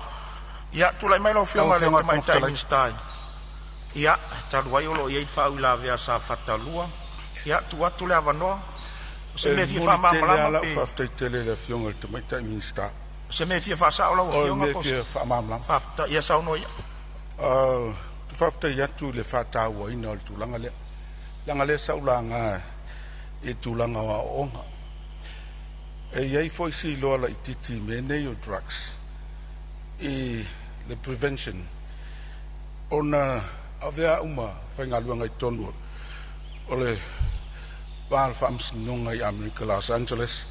ia tu lai mai lo fionga le mai tai stai ia taluai o lo ia fa ula vea sa fatalua ia tu atu le avanoa se me fia fa mamala la fa tele le fionga le mai tai minsta se me fia fa sa o la fionga me fia fa mamala fa ia sa no ia Whafta iatu le whātāua ina o le tūlanga le. Langa le saulanga e tūlanga wa onga. E iei fo isi loa la ititi me nei o drugs. E le prevention. Ona avea uma whaingaluanga i tonu. O le wāl whaamsinunga i America, Los Angeles.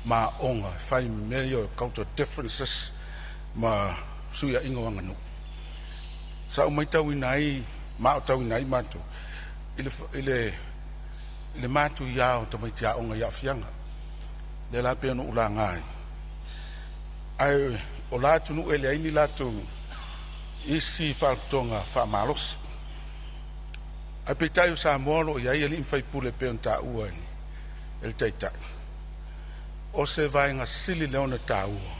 Ma onga, whai mei o cultural differences. Ma suia ingoanga nu. Sa umai tau inai, mao tau inai matu. Ile matu iao tamai tia onga ia fianga. Le la pēno ula ngai. Ai, o la tunu ele aini la tu isi whaaltonga whaamalos. Ai peitai o Samoa lo iai ali imwhai pule pēon tā ua ni. El teitai. O se vainga sili leona tā ua.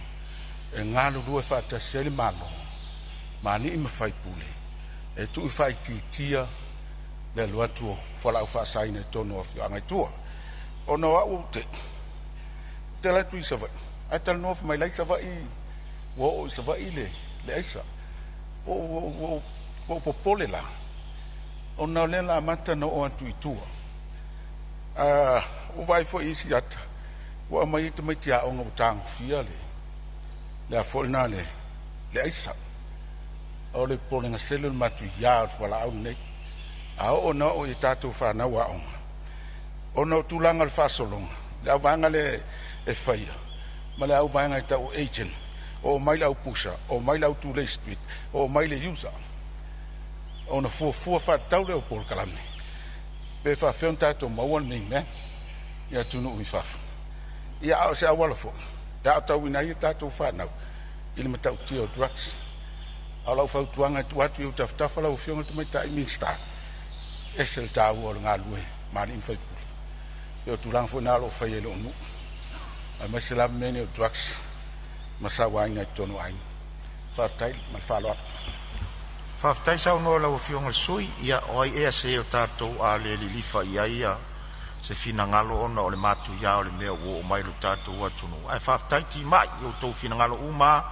E ngālu rua whaatasi ali malo. Mani ima whai pule. E tu i whai tia le luatuo whalau whaasaina e tono awhi angai tua. O na wau te. Te lai tu i savai. Ai tala noa mai lai savai. Wo i savai le aisa. O popole la. O na le la mata na o atu i tua. O vai fo isi ata. Wa mai te mai tia onga utang fia le. Le a folna le aisa. O le polenga selul matu ia wala au nei. A o na o i tātou whanau a onga. O na o tūlanga le whasolonga. Le au vanga le e whaia. Ma le au vanga i tau agent. O mai lau pusha. O mai lau tūlei street. O mai le user. O na fua whatau le o pol kalame. Pe whawhion tātou mauan mei me. Ia tunu ui whafu. Ia au se awala fo. Ia au tau ina i tātou whanau. Ili matau tia o drugs. Au lau whautuanga tu atu i utaftafa lau whionga tu mai tai minsta. Esel tāu o ngā lue, mani inwhaipuri. Eo tūranga fo nālo whai e lo nu. Ai mai se lava mene o drugs. Masawa aina i tonu aina. Whaftai, mai whaloa. Whaftai sau noa lau whionga sui, ia oi ea se o tātou a le lilifa ia ia. Se fina ngalo ona o le matu ia o le mea o mailu tātou atunu. Ai whaftai ti mai, o tau fina ngalo uma,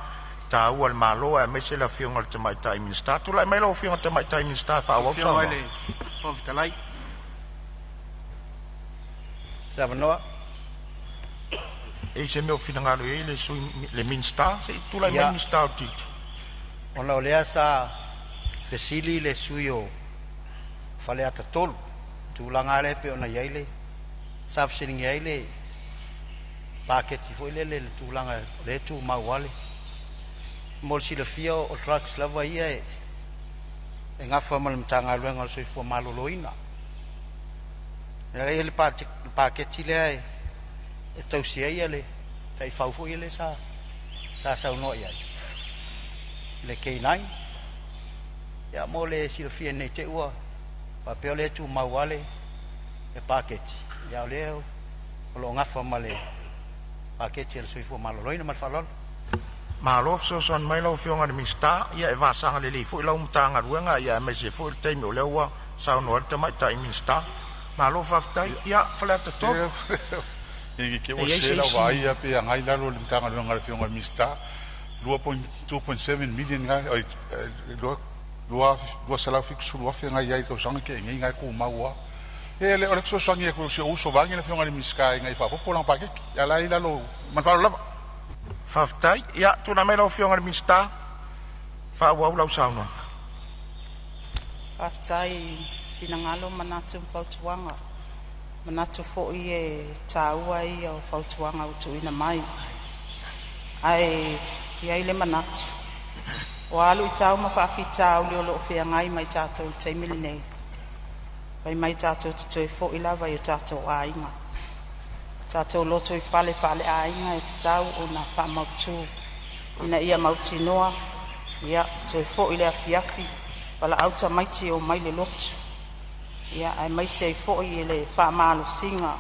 ta ua le malo e me se la whionga le te mai tai minsta. Tu lai mai lau whionga te mai tai minsta whaawau sa ma. Talai. Savanoa. E se meo fina ngalo e le sui le minsta, se tu lai mai minsta o titi. Ona o lea sa fesili le sui o whale ata tolu. Tūlanga le pe ona iaile. Sa fesiling iaile. Paketi foi le tūlanga le tū mauale. Mol sila fia o trucks lava ia e ngafa mal mtanga luenga so ifo maloloina. Ele paketi le e tausia ia le tai faufo ia le sa no ia. Le K9 ya mole sila fia nei te ua pa pe le tu mawale e paketi. Ya le o lo ngafa male paketi so ifo maloloina mal falol. Malof so son mai lau whionga de minsta, ia e vasanga le li fu lau mtanga ruenga, ia e me se fu il teimi o leua, sao noa te mai tai minsta. Malof aftai, ia whalata tō. Igi ke o se la wai a pe ngai lalo le mtanga ruenga le whionga de minsta, 2.7 million ngai, lua salau fiku suru afi ngai ai kau sanga ke ngai ku maua. E le orekso sangi e ku se uso vangi le whionga de minsta ngai whapopo lang pakeki, ia lai lalo manfalo lava. Whaftai, ia, tūna mei lau whionga ni minsta, whaawau lau sauna. Whaftai, pina ngalo manatu whautuanga. Manatu fōi e tāua i o whautuanga utu ina mai. Ai, ia ile manatu. O alu i tāu ma whaafi tāu leo loo whia ngai mai tātou i teimili nei. Vai mai tātou tutoi fōi lava i o tātou a inga. Tātou loto i whale a inga e te tau o na whamautu ina ia mauti noa ia te fo i lea fiafi wala auta maiti o mai le lotu ia ai mai se i fo i le whamalo singa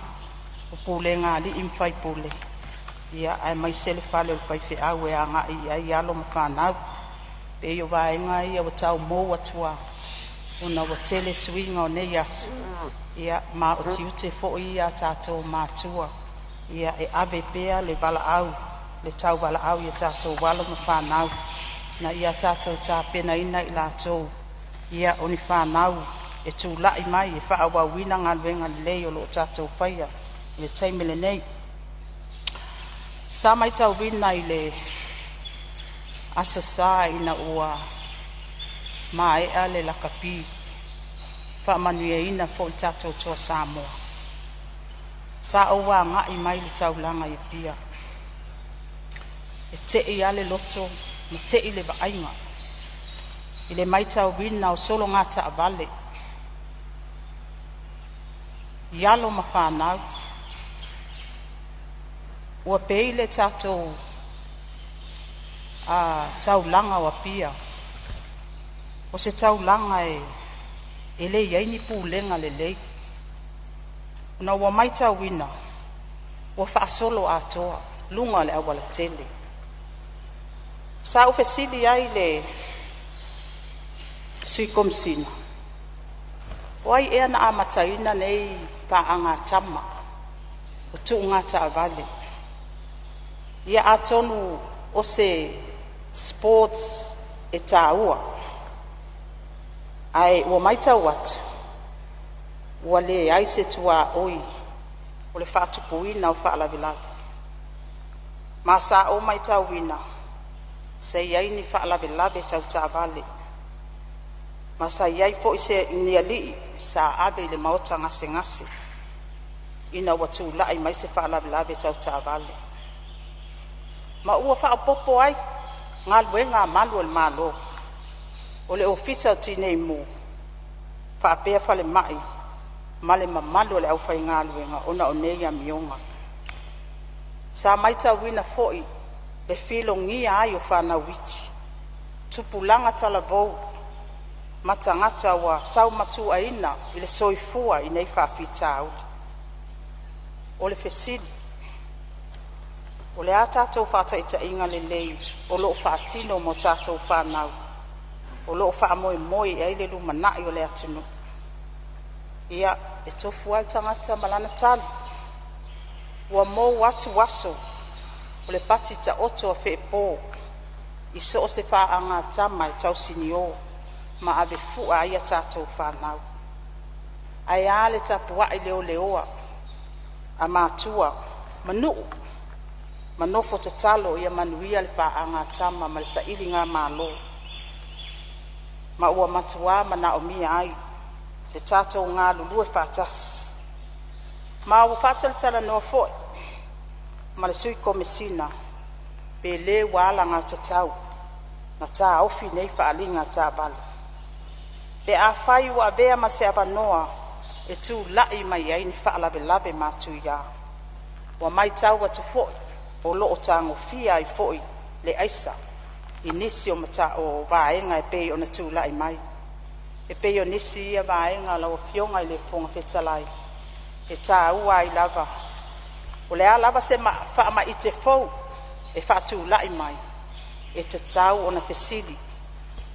o pule ngā li imwhai pule ia ai mai se le whale o whaiwhi au e a ngā i ai alo ma whanau pe i o vaenga ia o tau mō atua o na o tele swinga o nei asu ia ma o tiute fo i a tātou mātua ia e ave pea le vala au le tau vala au ia tātou walo ma whanau na ia tātou tāpena ina i lātou ia o ni whānau e tūlai mai e whaawawina ngā luenga lei o lo tātou paia i le taimele nei. Sa mai tau wina i le aso sā ina ua maea le lakapi whaamanuia ina fo i tātou toa Samoa. Sa oua ngai mai le taulanga i pia. E te i ale loto, ma te i le vaainga. I le mai tau wina o solo ngata a vale. I alo ma whanau. Ua pei le tātou taulanga wa pia. O se taulanga e le iaini pūlenga le lei. Una ua mai tau wina, ua whaasolo atoa, lunga le awala tele. Sa ufesili ai le sui komsina. Wai ea na amataina nei paanga tama, o tu ngata avale. Ia atonu o se sports e tāua. Ai ua mai tau atu. Ua le ai se tua oi, o le whaatupuina o whaalavilavi. Ma sa o mai tau wina, se iai ni whaalavilavi tau tāvale. Ma sa iai fo i se nialii, sa ave le maota ngase ngase. Ina watu lai mai se whaalavilavi tau tāvale. Ma ua whaapopo ai, ngā luenga malu al malo. O le ofisa o tinei mu, whaapea whale mai, male mamalo le au whai ngā luenga, ona o nei a mionga. Sa mai tau wina foi, le filo ngia ai o whanau witi. Tupulanga tala vou, matangata wa tau matua ina, ile soifua i nei whawhita au. O le fesili, o le a tātou whataita inga le lei, o loo whaatino mo tātou whanau. O loo whaamoe moi e aile lumanai o le atunu. Ia e tofu ai tangata malana tali. Ua mou watu waso, o le pati ta oto a whepo, i so o se whaanga tama e tau sinio, ma ave fua ai a tātou whanau. Ai a le tapua i leo leoa, a mātua, manuu, manofo te talo ia manuia le whaanga tama ma le sa ili ngā mālo. Ma ua matua ma na o mia ai, le tātou ngā lulue whātasi. Ma ua whātali tala noa foi, ma le sui komesina, pe le wala ngā tatau, na tā ofi nei whaalinga tā bala. Pe a whai ua vea ma se avanoa, e tū lai mai ai ni whaalawe lawe mātu ia. Ua mai tau atu foi, o loo tāngo fia i foi, le aisa, i nisi o mata o vaenga e pei o na tū lai mai. E pei o nisi ia vaenga la o fionga i le fonga fetalai. E tā ua i lava. O le a lava se whaama i te fau, e whaatū lai mai. E te tau o na fesili.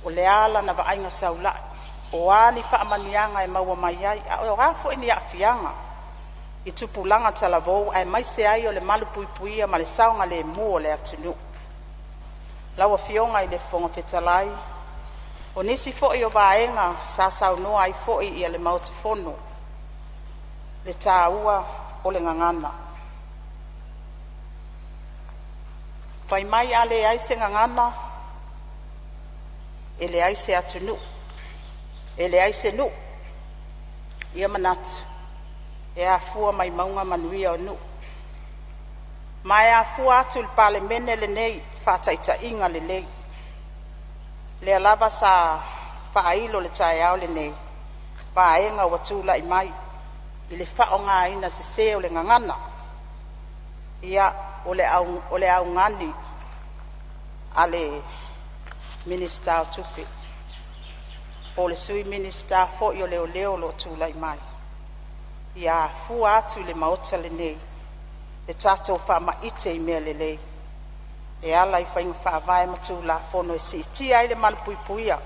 O le ala na vaenga tau lai. O ani whaamanianga e maua mai ai. O rafo i ni a fianga. I tupulanga talavou, ai mai se ai o le malu puipuia ma le saunga le mua o le atunu. Laua fionga i le fonga fetalai. O nisi foi o vaenga sa saunoa ai foi i le mautafono. Le tāua o le ngangana. Fai mai ale ai se ngangana, e le ai se atunu, e le ai se nu, ia manatu, e a fua mai maunga manuia o nu. Mai a fua atu le palemene le nei, whataita inga le lei. Le alava sa whailo le tae au le nei, vaenga watula i mai, i le whao ngā ina se se o le ngangana. Ia o le au ngani a le minister o tupe. Po le sui minister fo i o leo lo tula i mai. Ia fua atu le maota le nei, le tātou wha ite i mea le lei. E ala i whainga wha vai matu la fono e si tia ai le malapuipuia,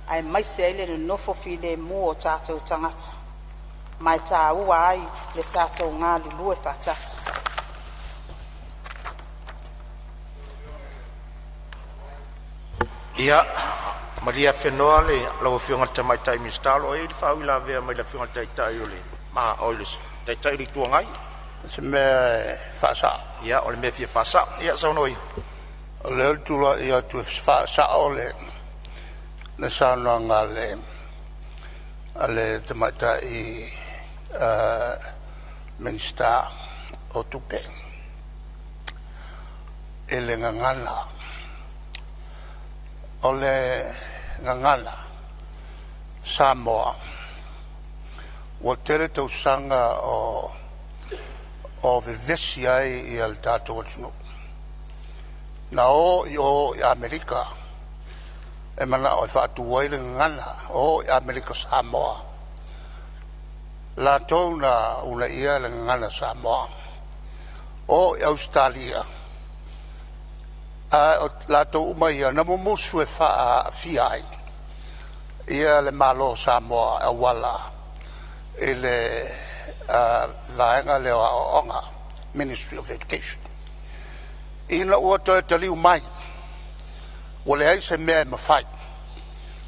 ai maise ai le nofo fi le mua o tātou tangata. Mai tā ua ai le tātou ngā lulue whatasi. Ia, malia whenua le, lau whiunga tamai tai mistalo, e whau la vea mai la whiunga tai tai ole, ma oilis, tai tai li tuangai. Se me whasa. Ia, ole me fia whasa, ia saunoi. O leo tula ia tu whasa ole, na saunua ngā le, ale tamai tai Minister o tupe. Ele ngangana. Ole ngangana. Samoa. Wa tere tau sanga o vivesi ai i al tato wachino. Na o i Amerika. E mana o i whaatu waile ngangana. O i Amerika Samoa. La tau na una ia le ngangana Samoa. O i Australia. La tau umai na musu e fiai. Ia le malo Samoa a wala. Ele vaenga le onga Ministry of Education. Ina ua toi te liu mai. Wale ai se mea mawhai.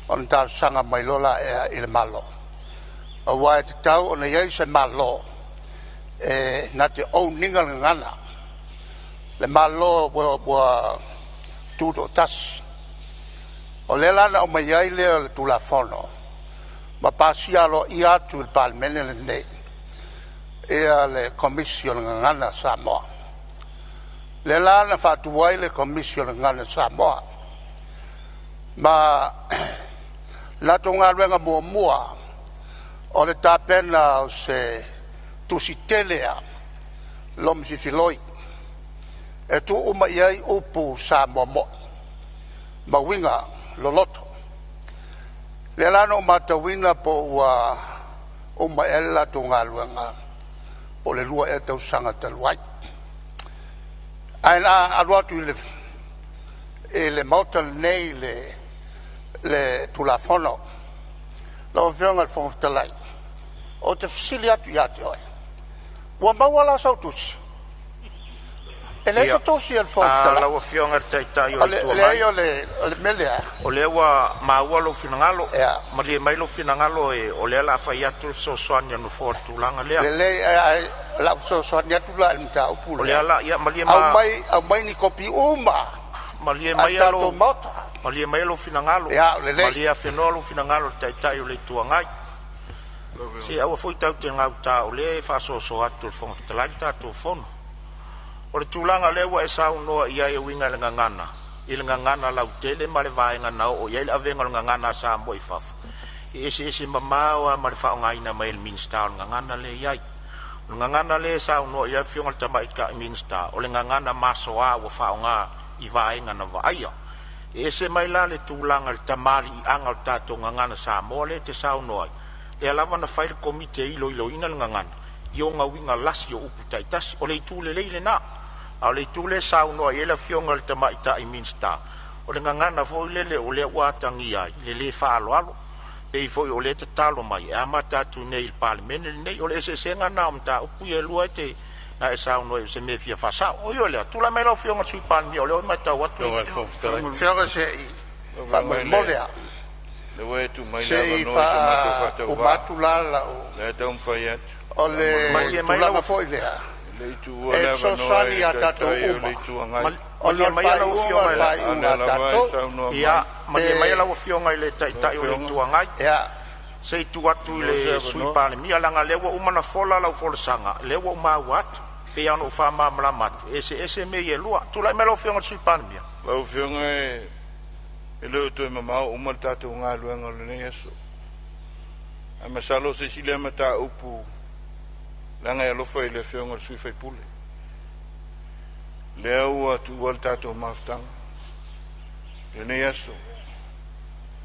On tau sanga mai lola e le malo. A wai te tau o nei ai se malo. Na te au ninga ngana. Le malo wa tuto tas. O le lana o mai ai le tu la fono. Ma pasia lo i atu il PALEMENE le nei. Ea le commission ngana Samoa. Le lana fatuai le commission ngana Samoa. Ma la tonga renga mua. O le tapena o se tusitelea lom si filoi. E tu uma iai upu Samoa mo. Ma winga loloto. Le lano matawina po ua uma ela tonga luenga. O le lua e tau sanga taluai. Aina aluatu i le mauta nei le tulafono. Lo vionga il fontalai. O te fisili atu iate oi. Ua mawala sautusi. E le sautusi il fontalai. Lau vionga tai o le tuamai. O le melea. O le ua maua lo finangalo. Ma le mai lo finangalo e o le la fai atu so soania no fo tulanga lea. Le la so soania tula il mta upule. O le ala ia ma le ma. Au mai ni kopi uma. Ma le mai alo. Mota. Ma le mai lo finangalo. Le ma le fenolo finangalo tai o le tuangai. Si au foi tau te ngau ta o le fa so atu il fon fitalai ta to fono. O le tulanga le wa e sau noa ia e winga le ngangana. I le ngangana lau tele ma le vaenga nao o ia le avenga le ngangana sa mo i fafa. I ese mamaua ma le whaongaina mai le minsta o le ngangana le iai. O le ngangana le sau noa ia fionga le tamaika i minsta o le ngangana masoa wa whaonga i vaenga na vaia. I ese mai la le tulanga le tamari i anga o tato ngangana sa mo le te sau noa. Le alava na whaile komite ilo ina le ngangana. Io nga winga lasi o upu taitasi o le itule leile na. A le itule sau noa i ele fionga le tamaita i minsta. O le ngangana foi lele o le watangi ai. Le whaalo alo. Pei foi o le te talo mai. E amata tu nei il PALEMENE nei. O le se senga na omta upu e lua te na e sau noa i se me fia whasa. O io lea. Tula mai lau fionga sui PALEMENE. O le o mai tau atu. Fionga se i. Whamolea. Le wē tu mai se i o matu lala le tau mwhai atu. O le tulanga foi lea. Le tu E so sani a tato uma. O le mai ala ufionga fai unga tato. Ia, ma le mai ala ufionga i le tai o le tuangai. Ia. Se i tu atu i le sui PALEMENE. Ia langa lewa umana fola lau fola sanga. Lewa umau atu. Pe ano ufa mamala matu. Ese me ye lua. Tula me lau ufionga sui PALEMENE. Lau ufionga e leo tu e mamau umar tato ngā luenga le nei aso. A masalo se si le mata upu langa e alofa i le fionga sui fai pule. Le au atu wal tato maftanga. Le nei aso.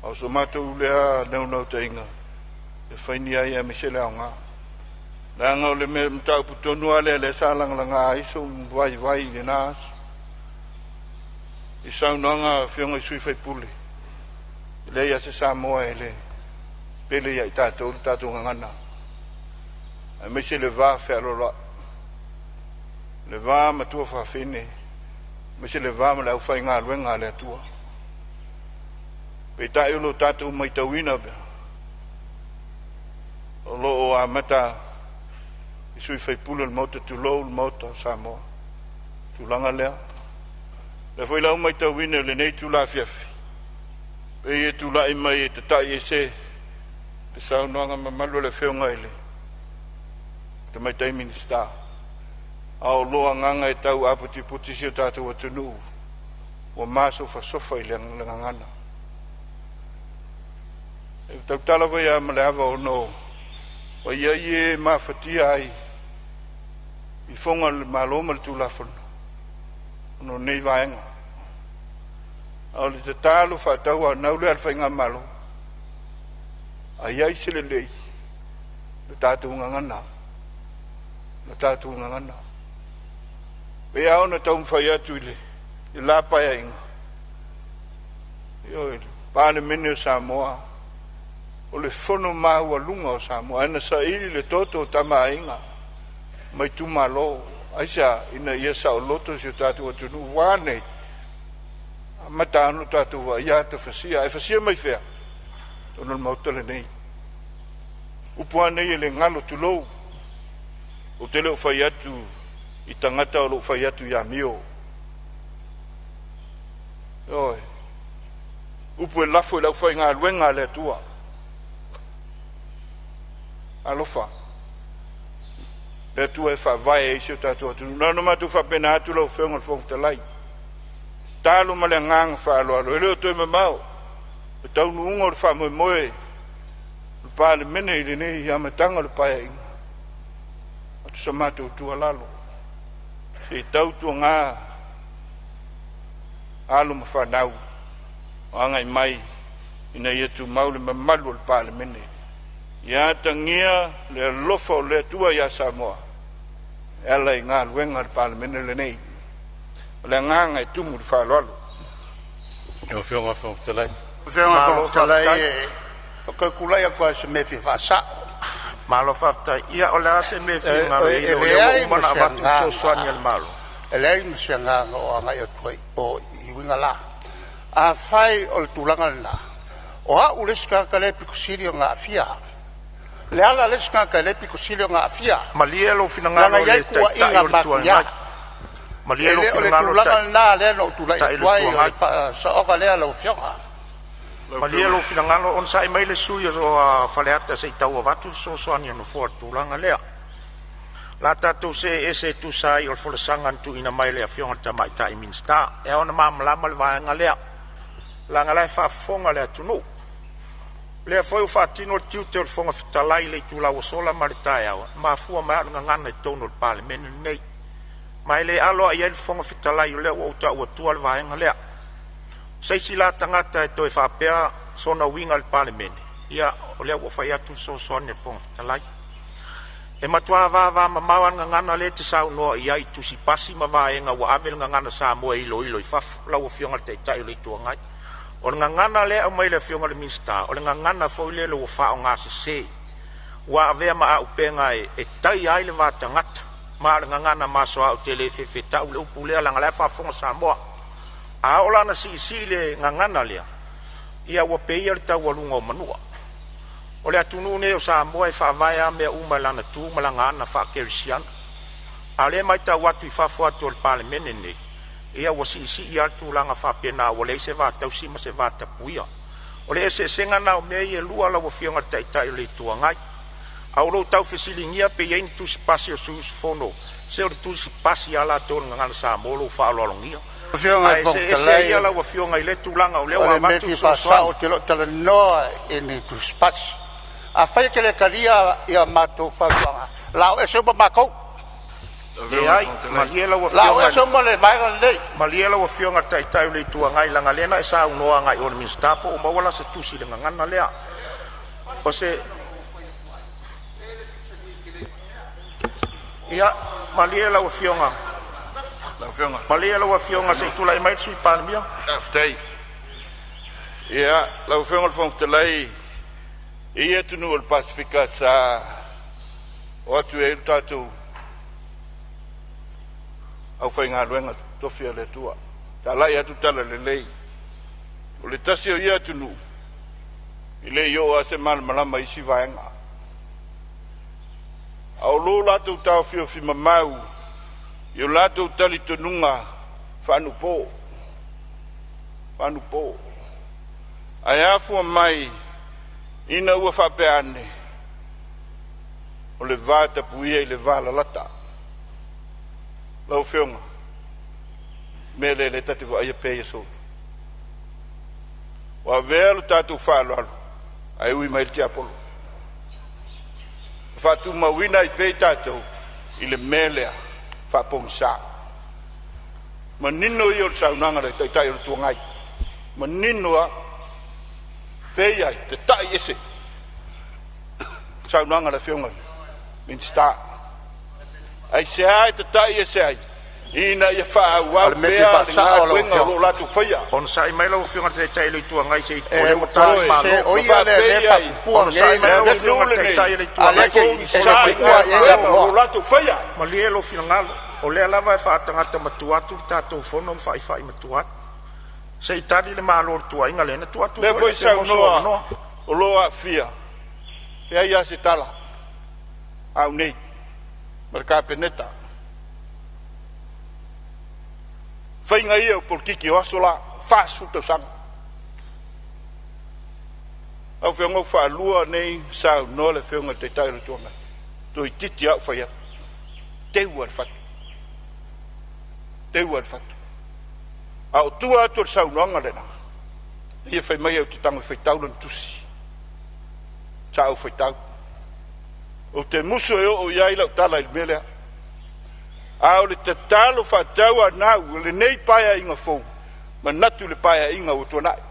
Au so matou lea nau ta inga. E whaini ai a misele au ngā. Langa o le me mta upu tonua le salang langa aiso vai le nāsu. I saunanga fionga sui fai pule. Le ia se Samoa e le pele ia i tātou ngangana. A me se le vā whealola. Le vā matua whawhine. Me se le vā ma lau whai ngā luenga le atua. Pe ta ulo tatu mai tawina be. O lo o amata isui fai pulu moto tu lo moto Samoa. Tu langa lea. Le foi la mai tawina le nei tu la fiafi. Pe tu la mai te ta se. Te sa no nga malu le feo ngaile. Te mai tai minista. Au loa nganga e tau aputi puti si o tatu wa tunu. Wa maso fa sofa i le ngangana. E tau tala vai a maleava o no. Wa ia ie mawhatia ai. I fonga le maloma le tūlafon. No nei vaenga. Au le te tālu whatau a naule al whainga malo. A iai se le lei. Le tātu ngangana. Le tātu ngangana. E au na tau mwhai atu ile. I la paia inga. Io PALEMENE o Samoa. O le fono maua lunga o Samoa. Ena sa ili le toto tama inga. Mai tu malo. Aisa ina ia sa o loto si o tatu atunu. Wane. Mata anu tatu wa ia te fasia. E fasia mai fea. Tono mautale nei. Upua nei le ngalo tulou. O tele o fai atu. I tangata o lo fai atu ia mio. Oi. Upu e lafo e lau fai ngā luenga le atua. Alofa. Le atua e wha vai e isi o tātua atu. Nano matu wha pena atu lau whionga le whongta lai. Tālu ma le nganga wha alo alo. E leo toi mamau. E taunu unga le wha moe moe. Le PALEMENE i le nehi amatanga le paia inga. Atu sa matu tua lalo. Se tautua ngā alu ma whanau o angai mai ina ia tu maule ma malu al PALEMENE ia tangia le lofa o le tua ia Samoa ela i ngā luenga al PALEMENE le nei le nganga e tumu le whaloalo E o whionga whawhtalai. Whionga whawhtalai o ka kulai a kua se me fi whasa Malo whaftai ia o le ase me whiunga le o le umana avatu so soani al malo e lei msianga o anga i tuai o i winga la a fai o le tulanga na o ha uleska ka le pikusiri o ngā fia le ala leska ka le pikusiri o ngā fia Malielo finangalo le tai o le tuangai Malielo finangalo le tulanga na le no tulai tuai sa ofa le ala o fionga Malielo finangalo on sai mai le sui o faleata se tau avatu so soani no for tulanga lea La tatu se ese tu sai o folesangan tu ina mai le afionga tamai tai minsta e ona mamlama le vaenga lea la ngala fa fonga le tunu le foi fa tino tiu te fonga fitalai le tu la sola maritaia ma fu ma ngana tono PALEMENE nei mai le alo ia le fonga fitalai le o ta o tu al vaenga lea sei sila tangata e toi fa pea sona winga al PALEMENE ia o le o fa ia tu so sone fonga fitalai E matua va mamawa ngana le te sau no ia i tusi pasi ma vaenga wa avel ngana Samoa ilo i fafu la o fionga te tai le tuangai o ngana le o mai le fionga le minsta o ngana fo le lo fa o ngase se wa ave ma au penga e tai ai le va tangata ma ngana ma so au tele fe tau le upule la ngala fa fonga Samoa a ola na si le ngana le ia wa pe ia ta wa lunga manua O le atunu ne o Samoa e whaavaya mea umalana tu malanga ana whakerisiana. A le mai tau atu I whafo atu o le PALEMENE nei. Ia wasi isi I atu langa whapena o le se vātau sima se vātapuia. O le ese senga na o mea I e lua la wafionga taitai le tuangai. A o lo tau whesilingia pe iein tusi pasi o suus fono. Se o le tusi pasi ala tōna ngana Samoa lo whaalolongia. Whionga ese ia la wafionga I le tulanga o le wa watu so soa. O te lo tala noa e ni tusi pasi. A fai ke le karia ia mato whauanga. Lao e sopa makou. E ai, maliela wa Lao fionga. e sopa le vaiga lei. Maliela wa fionga tai le tuangai langa lena e sa unoa ngai o le minstapo o mawala se tusi le ngana lea. O se... Ia, maliela wa fionga. Maliela wa fionga se tula I mai sui panemia. Tei. Ia, lau whionga le whongtalai Ia tunu o le Pasifika sa o atu e tātou au whai ngā ruenga tofia le tua. Tā lai atu tala le lei. O le tasi o ia tunu I le yo a se malama isi vaenga. Au lo latou tau fio fi mamau, yo latou tali tonunga whanupo. Whanupo. Ai afua mai, ina ua whapeane, o le vata puia i le vala lata. Lau whionga, me le tati wa aia peia so. Wa velu tatu whalo, ai ui mai te apolo. Whatu mawina i pei tātou i le melea whapong sā. Ma nino i o le saunanga le tai o le tuangai. Ma nino a whei ai te tai ese. Saunanga le whionga min sta. Ai se ai te tai ese ai. Ina ia whaau pea le ngā kuenga o latu whaia. On sa i mai lau whionga te tai le tuangai se i E mo tai se o ia le le whapupua on sa i mai lau whionga te tai le tuangai se i o latu whaia. ma lia lo finangalo o lea lava e whaatangata matuatu tātou whono whai matuatu se i tari le malo tuainga lena tuatu Le foi sau noa o loa fia. Pea ia se tala. Au nei. Marka peneta. Whainga ia o porkiki o asola. Whaasu tau sanga. Au whionga whaalua nei sau noa le whionga te tairo tuanga. Toi titi au whaia. Teua fatu. Teua fatu. Au tua atu sau noanga lena. Ia whai mai au te tango whai tau lan tusi. Ta au whai tau. O te muso e o iai lau tala il melea. Au le te talo whatau anau, le nei paia inga fōu. Ma natu le paia inga o tuanai.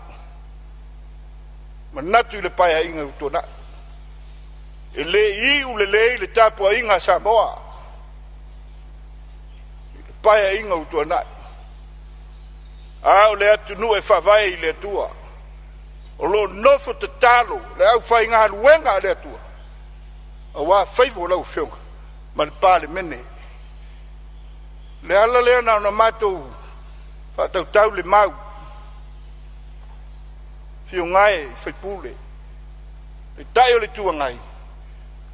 Ma natu le paia inga o tuanai. E le iu le tapua inga Samoa. Le paia inga o tuanai. Au le atu nu e whawai i le atua. O lo nofo te talo, le au whai ngā luenga le atua. A wā whaivo lau whionga, ma le PALEMENE. Le ala lea na ona mātou, whātau tau le mau. Whiongai, whaipule. Le tai o le tuangai.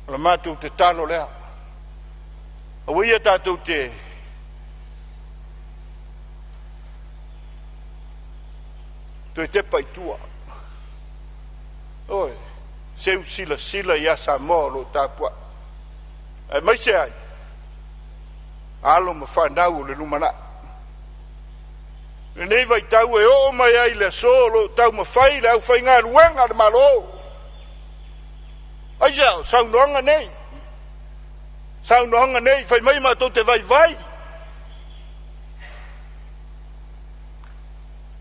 O le mātou te talo lea. A wia tātou te toi te paitua. Oi, seu sila ia Samoa lo tapua. Ai mai se ai. Alo ma whanau le lumana. Le nei vai tau e o mai ai le solo tau ma whai le au whai ngā ruenga le malo. Ai sao, sau noanga nei. Sau noanga nei, whai mai ma tau te vai.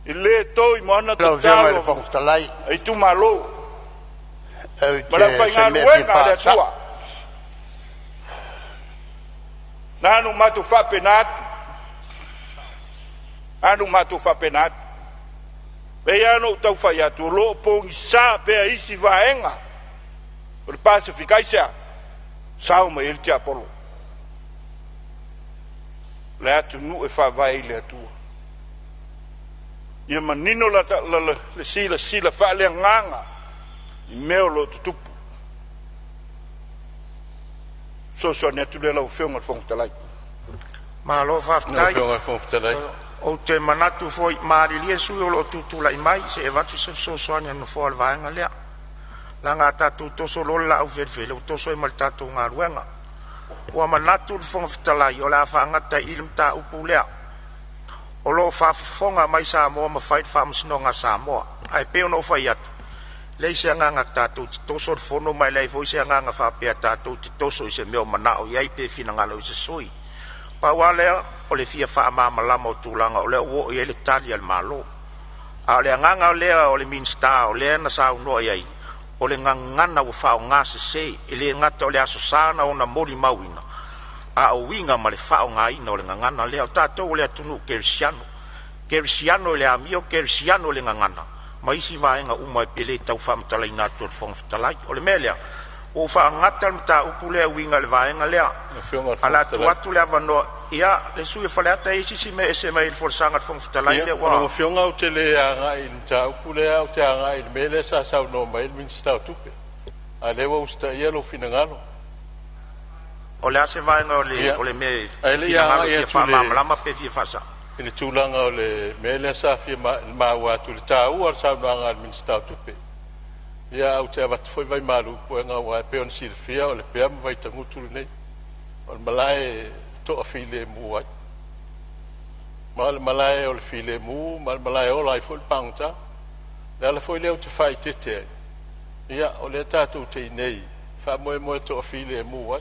I le toi mo ana te talo ai tu malo ma la whai ngā luenga le atua nanu matu whapenatu anu matu whapenatu pei ano tau whai atu lo pongi sa pea isi vaenga o le Pasifikaisia sao ma ili te apolo le atu nu e whawai le atua ia manino le sila whaale nganga i meo lo tutupu. So ne tu le lau whionga whongtalai. ma lo whaftai Whionga whongtalai. o te manatu foi maari lia sui o lo tutula i mai se e vatu se soani anu fo al vaenga lea la ngā tatu toso lola au whedwhele o toso e mal tatu ngā ruenga ua manatu le whongtalai o la whaangata ilum ta upu lea o lo whaafonga mai Samoa ma whait whaamasino Samoa ai peo no whai atu lei se anganga tātou te toso de whono mai lei foi se anganga whapea tātou te toso i se meo manao iai pe finangalo i se sui pa walea o le fia whaamama lama o tūlanga o le uo i ele tali al malo a o le anganga o lea o le minsta o lea na sa unoa iai o le ngangana o whao ngā se se i le ngata o le aso sana o na mori mauina a o winga ma le whao ngā ina o le ngangana lea o tātou o le atunu kerisiano le amio kerisiano le ngangana ma isi vaenga uma e pele tau whaamatalai nātua le whongwhitalai o le melea o whaangata mta upule winga le vaenga lea. Ala tuatu le avano ia le sui whaleata isi si me ese mai for sangat fong fitalai le wa. Ia, whionga o te le anga i mta upule au te anga i mele sa sau no mai min stau tupe. A lewa usta ia lo finangalo. O le ase vaenga o le me finangalo fia whamamlama pe fia fasa. Ile tūlanga o le mele sa fia maua tu le tāua sau no anga min stau tupe. Ia au te awatu foi vai malu po nga wa pe on sil fia o le pe am vai tangutu nei. O malai to afile mu wa. Malai o le file mu, malai o lai foi pangta. Dala foi le o te fai tete. Ia o le tatu te nei. Fa mo to afile mu wa.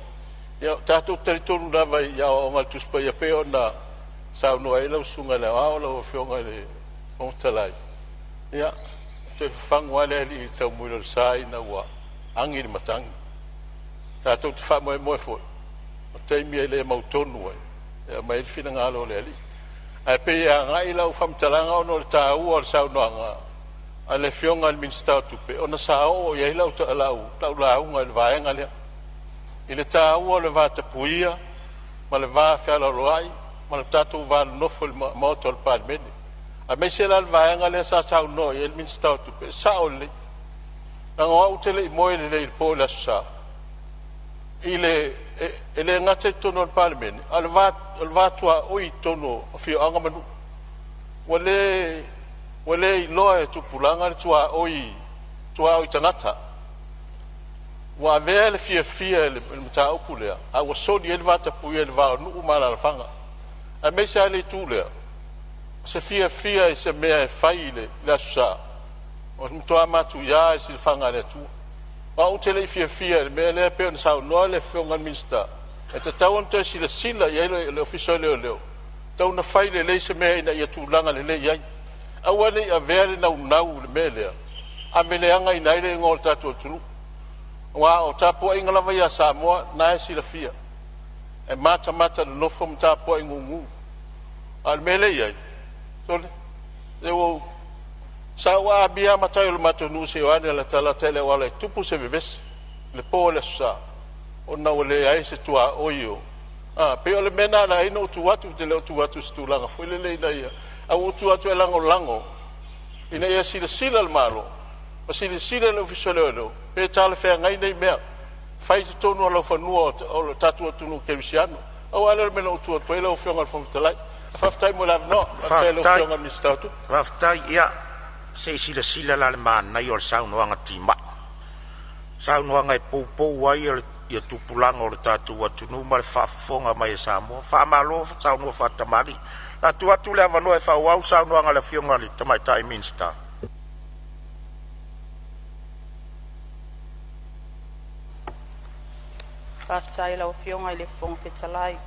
Ia tatu te tonu na vai ia o ngal tu spa ia pe ona sau no ai lo sunga le o lo fionga le o talai. Ia te whangwa le li tau mui sai na wa angi ni matangi. Tātou te wha moe fo. O teimi e le mautonu ai. E mai le whina ngalo le li. Ai pe a ngai lau whamtalanga ono le tā ua le sau noanga. A le fionga le minstau tupe. O na sa o i lau ta alau. Tau launga le vaenga lea. I le tā ua le vā tapuia. Ma le vā whiala roai. Ma le tātou vā nofo le maoto le palemene. A me se la vaenga le sa sau no e min stau tu pe sa ole na ngau tele i moe le il po la sa ile ele ngate tono al palemene al va tua oi tono fi anga manu wale i loe tu pulanga tua oi tanata wa vele fia le mta okulea a wa so di el va ta pu el va nu mala fanga a me se ale tu le se fia e se mea e faile le sa o mtoa matu ya e silfanga le tu wa utele fia le mea le pe on sa no le fonga minsta e te tau onto sila ya le official le tau na faile le se mea ina ia tu langa le ia awale a vere na unau le mele a mele anga ina ile ngol tatu tu wa o tapo ingala va ya Samoa na e sila fia e mata no fom tapo ingungu al mele ia Tole, eu sawa abia matai o matonu se wane la tala tele wala tupu se vives le pole sa ona ole ai se tua oio pe ole mena na ino tu watu te le tu watu stulanga foi le ina ia au tu watu lango ina ia sila al malo ma sila le ofisialo pe tala fe ngai nei mea fai tu tonu lo fanua o tatu tunu kelsiano au ale mena tu watu ele o fionga fontalai Faftai mo lav no, faftai lo mistatu. Faftai ia se sila la le man na yor sau no anga tima. Sau no anga pou ai ia tupulanga o tatu atu no mal fafonga mai Samoa. Fa malo sau no fa tamari. La tu le avano e fa wau sau no anga le fionga li tamai tai minsta. Faftai la fionga le fong fetalai.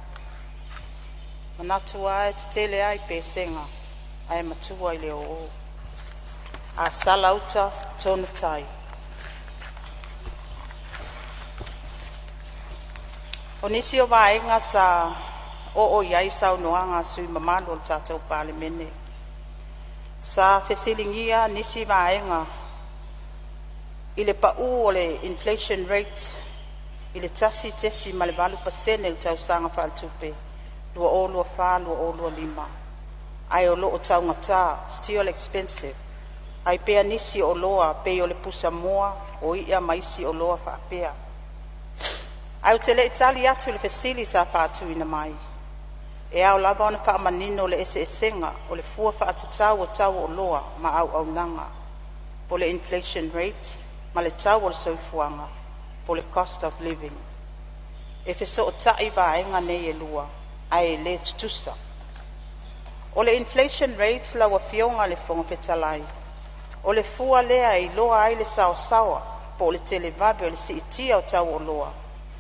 Manatua e te tele ai pe senga, ai matua i leo o. A salauta tonu tai. O nisi o vaenga sa o iai sau noanga sui mamalo le tātou palemene. Sa fesilingia nisi vaenga i le pau o le inflation rate i le tasi ma le 8% le tau sanga whaaltupe. Lua o lua wha, lua o lua lima. Ai o loo tau ngata, still expensive. Ai pea nisi o loa, pei o le pusa moa, o ia maisi o loa wha pea. Ai o te le itali atu le fesili sa whaatu ina mai. E au lava ona wha manino le ese esenga, o le fua wha atatau o tau o loa, ma au nanga. Po le inflation rate, ma le tau o le soifuanga, po le cost of living. E feso o tai vaenga nei e lua. Ai le tutusa. O le inflation rate la wafionga le fonga fetalai. O le fua lea i loa ai le sawa, po le televabe o le si itia o tau o loa,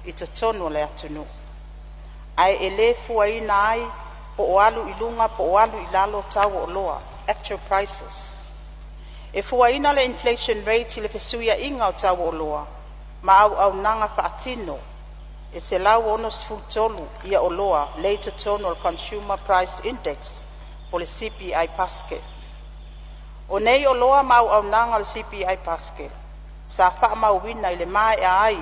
i to tonu le atunu. Ai e le fua ina ai, po o alu i lunga, po o alu i lalo tau o loa, actual prices. E fua ina le inflation rate i le fesuia inga o tau o loa, ma au nanga faatino, e se lau ono sfutolu ia o loa Later Tonal Consumer Price Index po le CPI paske. O nei o loa mau au nanga le CPI paske. Sa wha mau wina i le mai ai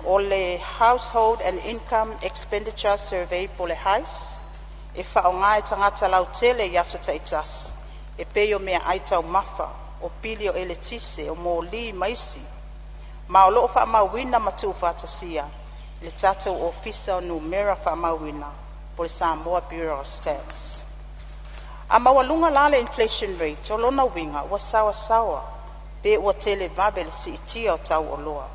o le Household and Income Expenditure Survey po le HICE, e whaonga e tangata lau tele i aso taitasi, e peo mea aitau mafa, o pili o ele tise, o mō li maisi, ma o loo wha mawina matu whatasia, le tatou ofisa o numera wha mawina, po le Samoa Bureau of Stats. A mawalunga lale inflation rate, o lona winga, wa sawa sawa, pe ua tele vabe le si itia o tau o loa.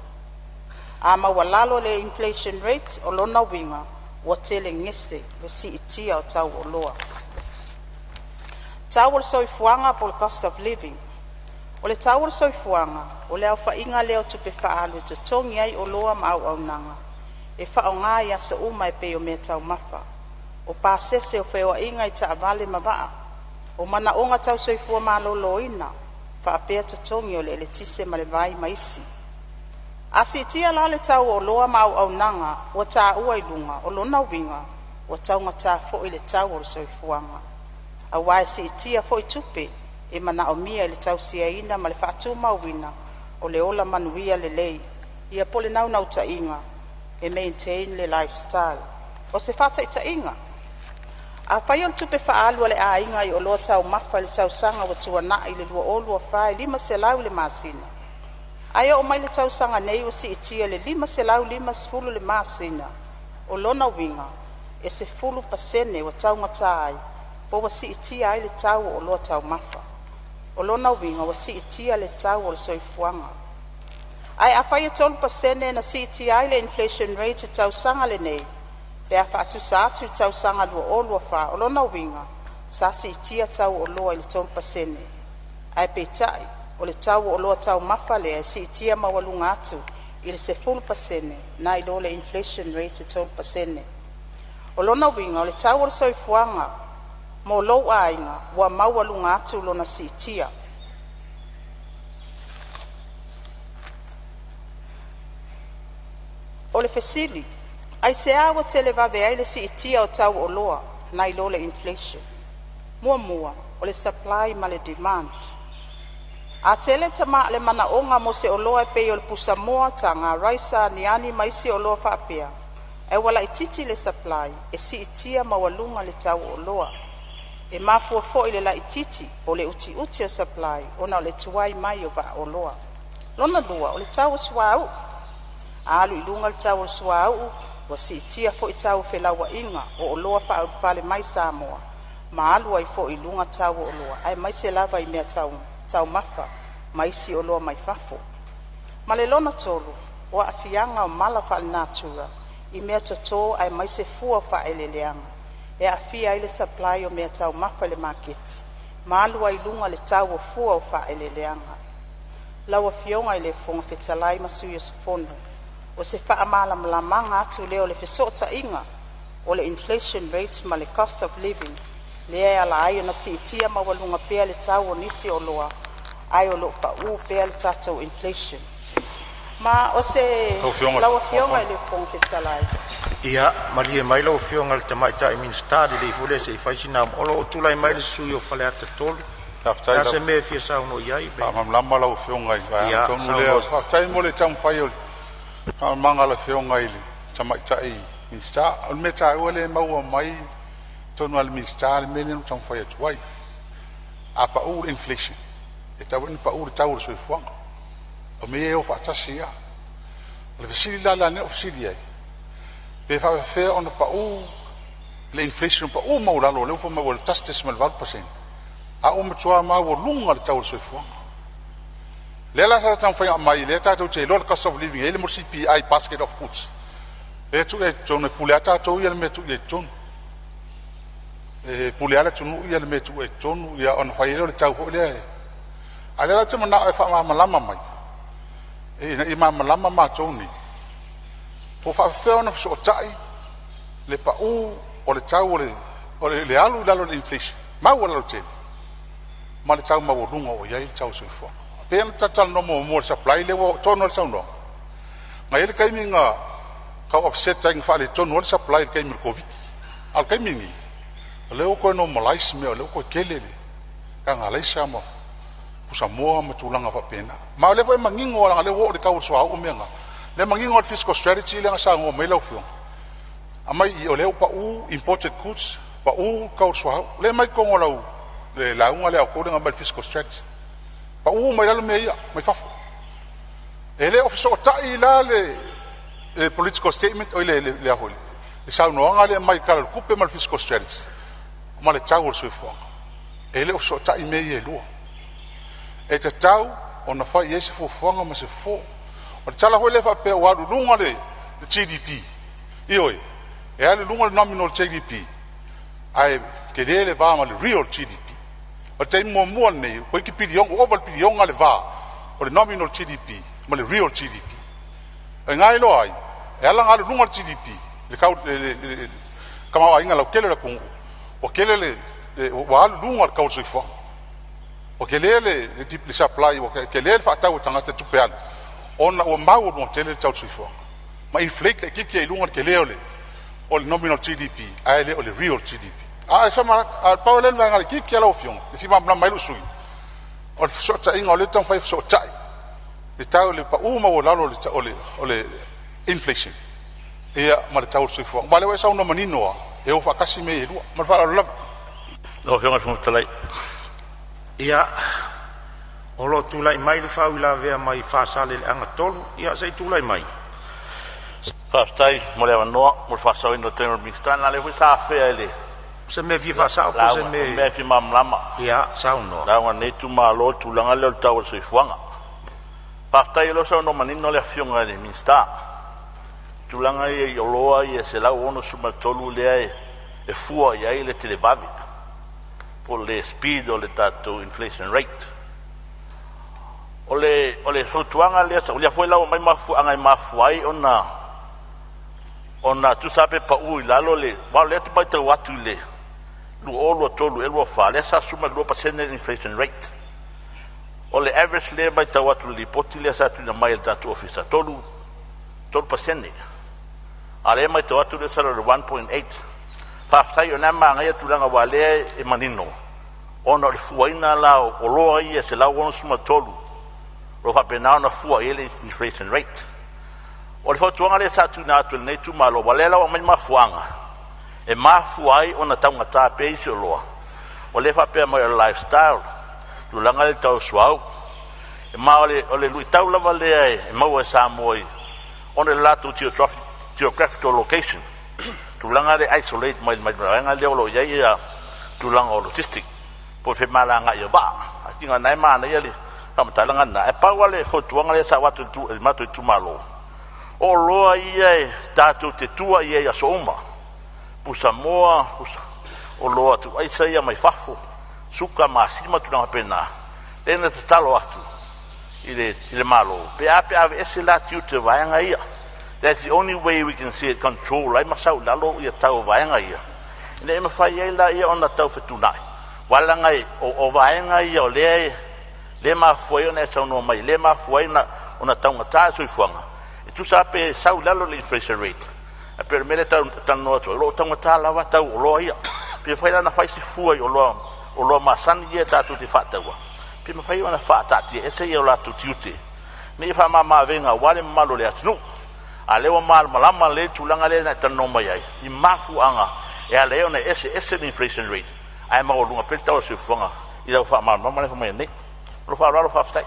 A mawalalo le inflation rate, o lona winga, wa tele ngese le si itia o tau o loa. Tau o soifuanga po le cost of living. O le tau o soifuanga, o le au whainga leo tupe whaalu te tongi ai o loa ma au nanga. E whao ngā ia sa uma e peo mea tau mafa. O pāsese o whewa inga i ta avale mawaa. O mana o ngā tau soifua ma lolo ina, whaapea te tongi o le ele tise ma le vai maisi. Asi tia la le tau o loa ma au nanga, o tā ua ilunga, o lona winga, o tau ngata fo i le tau o soifuanga. A wae si tia fo i tupe, e mana o mia le tau sia ina ma le whaatu mawina, o le ola manuia le lei, ia pole nau nau ta inga, e maintain le lifestyle. O se whata i ta inga. A whai o tupe whaalua le a inga i o loa tau mafa le tau sanga wa tua na i le lua olua whai lima se lau le masina. Aia o mai le tau sanga nei o si itia le lima se lau lima sefulu le masina, o lona winga, e se fulu pasene wa tau ngatai, po wa si itia ai le tau o loa tau mafa. O lona winga wa si itia le tau o le soifuanga. Ai a whai 12% na si itia ai le inflation rate tau sanga le nei, pe a whaatu sa atu tau sanga lua o lua wha, o lona winga, sa si itia tau o loa i le 12%. Ai pe tai, o le tau o loa tau mafa le si itia mawalunga atu, i le se 10%, na i lo le inflation rate 12%. O lona winga, o le tau o le soifuanga, mo lou ainga, wa mawalunga atu lona si itia. O le fesili, ai se awa tele vave ai le si itia o tau o loa, na i lo le inflation. Mua, o le supply ma le demand. A tele tama le mana onga mo se o loa e pei o le pusamoa ta ngā raisa ni ani maisi o loa whaapea. E wala i titi le supply, e si itia mawalunga le tau o loa. E mafua fo i le la i titi o le uti o supply, ona o le tuai mai o va o loa. Lona lua, o le tau o suau. Alu ilunga le tau o suau, wa si itia fo i tau whelawa inga o loa whaale mai Samoa. Ma alu ai fo i lunga tau o loa, ai mai se lava i mea tau mafa, mai si o loa mai fafo. Ma le lona tolu, o a fianga o mala whaale natura, i mea toto ai mai se fua whaele leanga. E a fia i le supply o mea tau mafa le market, ma alu ai lunga le tau o fua o whaele leanga. Laua fionga i le fonga fetalai masu i fono. O se wha amalamanga atu leo le fesota inga o le inflation rate ma le cost of living le e ala ai na si itia mawalunga pea le tau o nisi o loa ai o lo pa u pea le tatou inflation. Ma o se laua fionga i le fonga fetalai. Ia, malie mai lau fionga le tamaita i ministari le ifule se i faisina olo o tulai mai le sui o whale ata tolu. Taftai se me fia sauno iai. Mamlama lau fionga i vai. Tonu leo, taftai mo le tamwhai o manga la fionga i le tamaita i ministari. O me ta ua le maua mai tonu al ministari me le no tamwhai atu wai. A pa ur inflation. E tau ni pa ur tau sui fuanga. O me e o whaatasi ia. Le fasili la ne o fasili ai. Pe fa fe on pa u le inflation pa u maula lo le fo ma vol tastes mal 20%. A o mtua ma wo lunga le tau sui fuanga. Le la sa tamwhai mai le tatu te lo cost of living ele mo CPI basket of goods. E tu e tonu puleata to ia me tu e tonu. E puleala tonu ia me tu e tonu ia on fai le tau fo le. Ale la tu mana e fa ma lama mai. E na ima lama ma toni. Po fa fe ona so tai le pa u o le tau o le alu la le inflation. Ma wala lo te. Ma le tau ma wo lunga o ia tau so fo. Pe na tatal no mo supply le wo tono sa no. Ma ele kai minga ka offset tang fa le tono supply kai mi covid. Al kai mingi. Le o ko no malais me le o ko kelele. Ka ngala isa mo. Samoa ma tulanga fa pena. Ma le foi mangingo la le wo de ka so o menga. le mangingo fiscal strategy le ngasa ngo mai lo fiong amai I o le pa u imported goods pa u ka swa le mai ko ngolo le la unga le ko nga fiscal strategy pa u mai lo me ia mai fafo ele officer o tai la le political statement o le aholi le sa no nga le mai ka le kupe mal fiscal strategy ma le tau so fo ele officer o tai me ia lo e te tau ona fa yese fo fonga ma se fo o tala ho le fa pe wa lunga le GDP ioi e ale lunga le nominal GDP ai ke le va ma le real GDP o te mo nei ko ki pilion over pilion ale va o le nominal GDP ma le real GDP e ngai lo ai e ala ngale lunga GDP le ka kama wa inga lo kele le kungu o kele le wa lunga ka o so fo o ke le deep supply o ke le fa tau tanga te tupean ona o mau mo tele tau sifo ma inflate le ki lunga ke le o le nominal GDP ai le o le real GDP a sama al paule le ngal ki la ofion si ma mai lu sui o so ta inga le tong fa so tai le tau le pa uma o lalo le inflation e ma le tau sifo ma le wa sa no manino e o fa kasi me lu ma fa la lo fiong fo talai ia o lo tulai mai le fau la vea mai fasale le anga tolu ia sei tulai mai pastai mo le no mo fa so no tenor mixtan la le fu sa fe ele se me vi fasa o se me fi mam lama ia sa no la wa ne tu ma lo tu langa le tau so fuanga pastai lo so no manino le fionga le mista tu langa ye yoloa ye se la ono suma tolu le e fua ia ile televavi por le speed o le tato inflation rate o le sotuanga le sa ulia foi la mai mafu anga mafu ai ona tu sabe pa u lalo le wa le te mai te watu le lu olo tolu e lo fa le sa suma 2% inflation rate o le average le mai te watu le poti le sa tu na mai tato officer tolu 2% ale mai te watu le sa 1.8 Paftai o nama ngai tulanga wale e manino. Ona le fuaina la o loa ia se la wona suma tolu. Ro fa pena na fua ele inflation rate. O le fatuanga le sa tu na tu nei tu malo wale la o mai mafuanga. E mafuai ona tanga ta pe iso loa. O le fa pe mai lifestyle. Tulanga le tau swau. E ma o le lui tau la wale e mau e Samoa. Ona le la tu geographical location. Tulanga le isolate mai nga le lo ya ya tulanga o logistic po fe malanga ya ba asinga nai mana ya le tam talanga na e pa wale fo tuanga le sa watu tu ma tu malo o lo ia tatu te tua ia ya soma pu Samoa o lo tu ai sai ya mai fafo suka masima tulanga pena ena te talo atu ile malo pe ave esila tu te vai nga ia. That's the only way we can see it control. Lai masau lalo ia tau vaenga ia. Nei mawhai la ia ona tau whetunai. Wala ngai o vaenga ia o le mafuai ona e sau no mai. Le mafuai ona tau ngata sui fuanga. E tu sape sau lalo le inflation rate. A pere mele tau noa tu. Lo tau ngata lawa tau o loa ia. Pere whai lana whai si fuai o loa masani ia tatu te whataua. Pere mawhai ona whatati e se ia o latu tiute. Me wha mama venga wale malo le atinu. Alewa mal malama le tulanga le na tano mai ai I mafu anga e aleo na ese inflation rate ai ma olunga pelta o se fonga I la fa mal mama le fa mai ne lo fa stai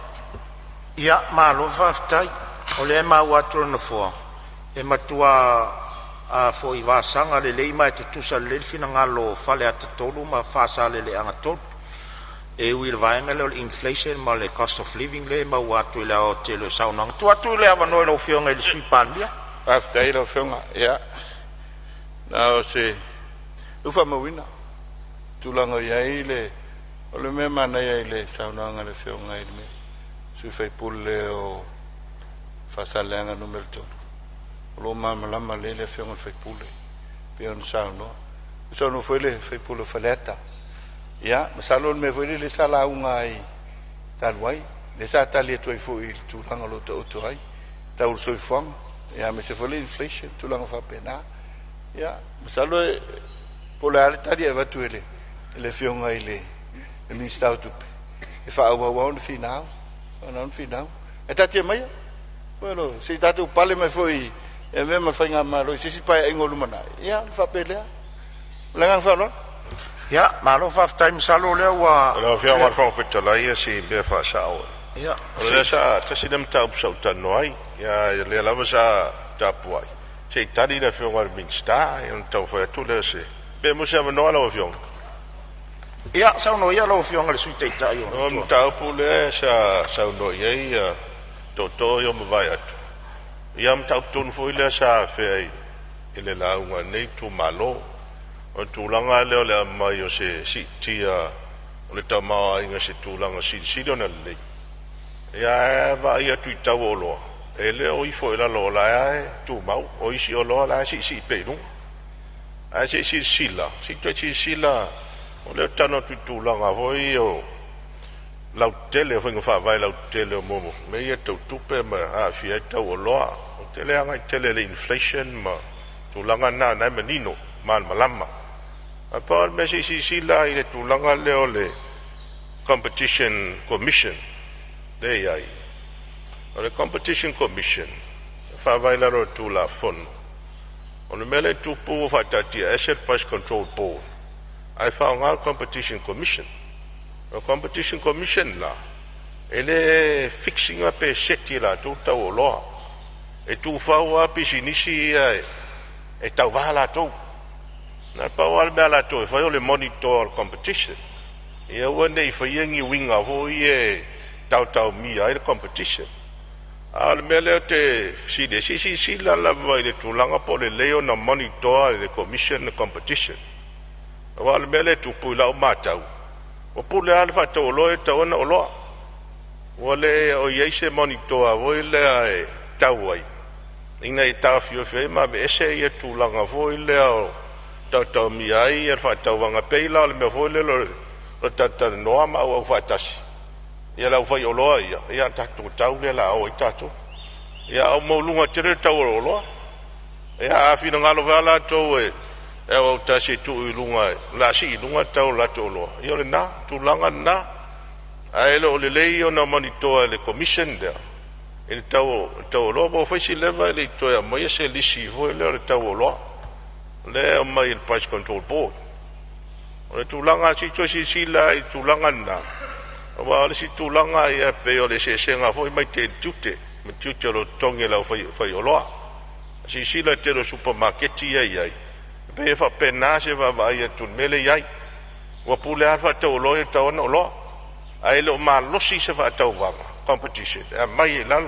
ia ma lo fa stai o le ma watu na fo e matua a fo I va sanga le mai tu sa le fina ngalo fale at tolu ma fa sa le anga tot e will vaenga le inflation ma le cost of living le ma watu le o te le sauna tu le ava no fionga le supandia after ile fionga ya na se ufa mawina tulanga ya ile o le mema na ya ile sauna nga le fionga ile su fai pulle o fasalanga numero 2 lo mama lama le fionga fai pulle pion sauna sono foi le fai pulle faleta. Ya, masalon me foi le sala ungai talwai, le sa tali tu foi tu langa lo to ai. Ta urso fong, ya me se foi inflation tu langa fa pena. Ya, masalo pola ale tali va tu le fionga ile. E mi sta tu. E fa wa on final. On final. E ta te mai. Bueno, si tatu pale mai foi e me ma fainga malo si pa e ngolu mana. Ya, fa pele. Langang fa lo. Ya, malo fa time salo le wa. Lo fia war fa petala ia si be fa sao. Ya. Ole sa tasidem ta upsau tanoi. Ya le lava sa tapuai. Se tadi da fia war minsta, e tau fa tu le se. Be mo sa no ala fia. Ya, sa no ia lo fia ngal sui te ta yo. Tau pule sa no ia toto yo mo vai atu. Iam tau tun foi le sa fe ele la unga nei tu malo. O tulanga leo le mai o se si tia o le tama inga se tulanga si dona le. Ya va ia tu tau o lo. Ele o I foi la lo la e tu mau o isi o lo la si pe nu. A si sila, si tu sila o le tano tu tulanga foi o lau tele foi nga vai lau tele o momo. Me ia tau tupe ma a fia tau o loa. O tele anga tele le inflation ma tulanga na menino man malama. Apa me si la ile tulanga leo le competition commission. De ai. O le competition commission fa vai la ro tu la fono. O le mele tupu fa tatia asset price control board. Ai fa nga competition commission. O competition commission la ele fixing up e seti la tu tau loa e tu fa wa pisinisi e tau vala tu na pa wa bela tu fa le monitor competition e wone i fa yengi winga ho e tau mi ai competition al mele te si la vai le tu langa po le leo na monitor le commission competition wa mele tu pu la matau o pule alfa to lo e to na lo wole o yese monitor wole ai tawai ina i ta fio fe ma be ese ye tu langa wole o to mi ai er fa to wanga peila le me wole lo ta no ma o fa tas ya la fa yo lo ya ta tu tau le la o ta tu ya o mo lunga tere tau lo ya fi na ngalo vala to e o ta se tu lunga la si lunga tau la to lo yo le na tu langa na ai lo le o na monitor le commission there il tau lo bo fa si leva le to ya mo se li si vo le tau lo le o mai il price control board o tu langa si la i tu langa na o le si tu langa ya pe o le se nga fo mai te tute me tute lo tonge la fa yo lo si la te lo supermarket ai pe fa pena se va vai tu mele yai wa pule alfa to lo e to no lo ai lo ma lo si se va to va competition mai la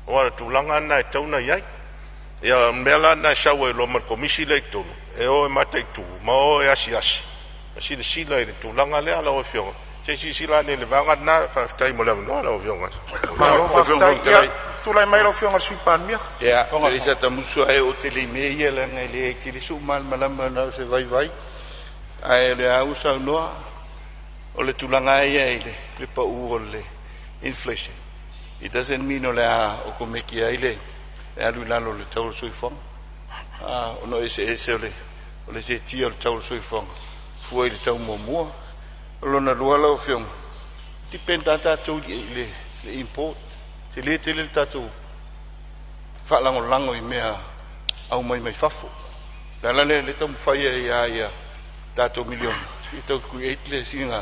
wa tu langa na to na yai ya mela na shawe lo ma komisi le to e o ma te tu ma o ya si la tu langa le ala o fio si la ne le va na fa tai mo la no la o fio ma lo fa tai tu lai mai lo fio nga sui pan mia ya le sa ta musu ai o tele me ia la ngai le tele su mal malama na se vai ai le au sa no o le tulanga ai le pa u le inflation it doesn't mean ole o come ki ai le alu lalo le tau sui fong o no ese ole se tio le tau sui fong foi le tau mo lo na luala o fiong dipenda tatu le import tele tatu fa lango I mea au mai fafo la le tam fai ia tatu million I tau create le singa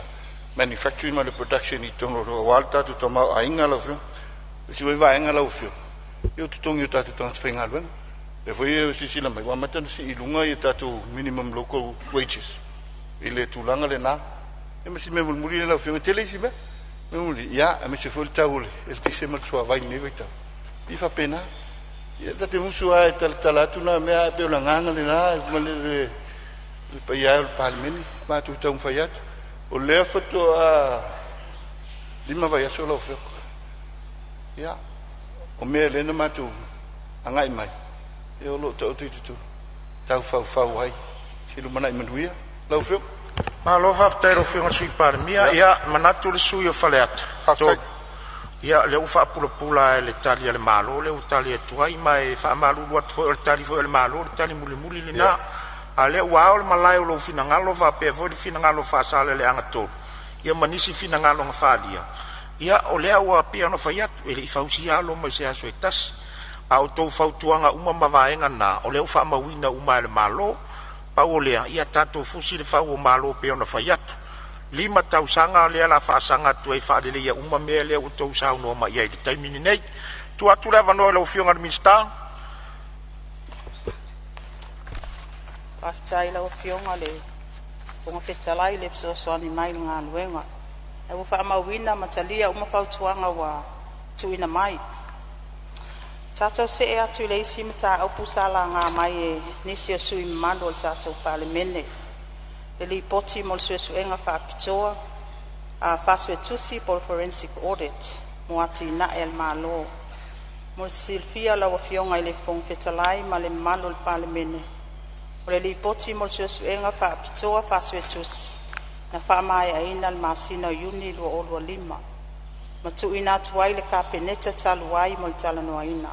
manufacturing and production I tono walta tu toma ainga la fio si vai ainga la fio io tu tongi tatu transferinga ben le foi si la mai wa matan si lunga I tatu minimum local wages ile tulanga le na e me si me muri la fio tele si be me muri ya me se foi taule el tise mal sua vai ne vita I fa pena ya tate musu ai talatu na me a pe la nganga le na le pa ia il PALEMENE ma tu tau faiat o le foto a lima vai solo fio ya o me le na matu angai mai e o lo tu tau fau ai si lu mana I lau fio ma lo fa tero fio nga sui pan mia ya manatu le sui o faleat ya le ufa pula le tali le malo le utali tuai mai fa malu wat fo le tali fo le malo le tali muli le na ale wa o malai lo finangalo fa pe fo finangalo fa sale le anga to ia manisi finangalo nga fa dia ia o lea ua pia ona fai atu e le i fausia alo mai se aso e tasi a o tou fautuanga uma mavaenga na o leo whaamawina uma ele malo pa o lea ia tato fusi le fau o malo pe ona fai atu 5 tausanga lea la whaasanga tu e whaadele ia uma mea lea o tou sauno ma ia i le taimini nei tu atu lea vanoa le ufionga le minsta Aftai la ufionga le Ponga petalai le psosoani mai ngā luenga e wa whaamawina matalia uma fautuanga wa tuina mai Tātou se e atu le isi mata au pusala ngā mai e nisi o sui mando o tātou palemene. Le li poti mo le suesuenga whaapitoa a whasue tusi por forensic audit mo ati na el malo. Mo le silfia la wafionga i le fong fetalai ma le malo le palemene. O le li poti mo le suesuenga whaapitoa whasue tusi na whaamai a ina le masina yuni lua olua 5. Matu ina tuai le kapeneta taluai mo le talanoa ina.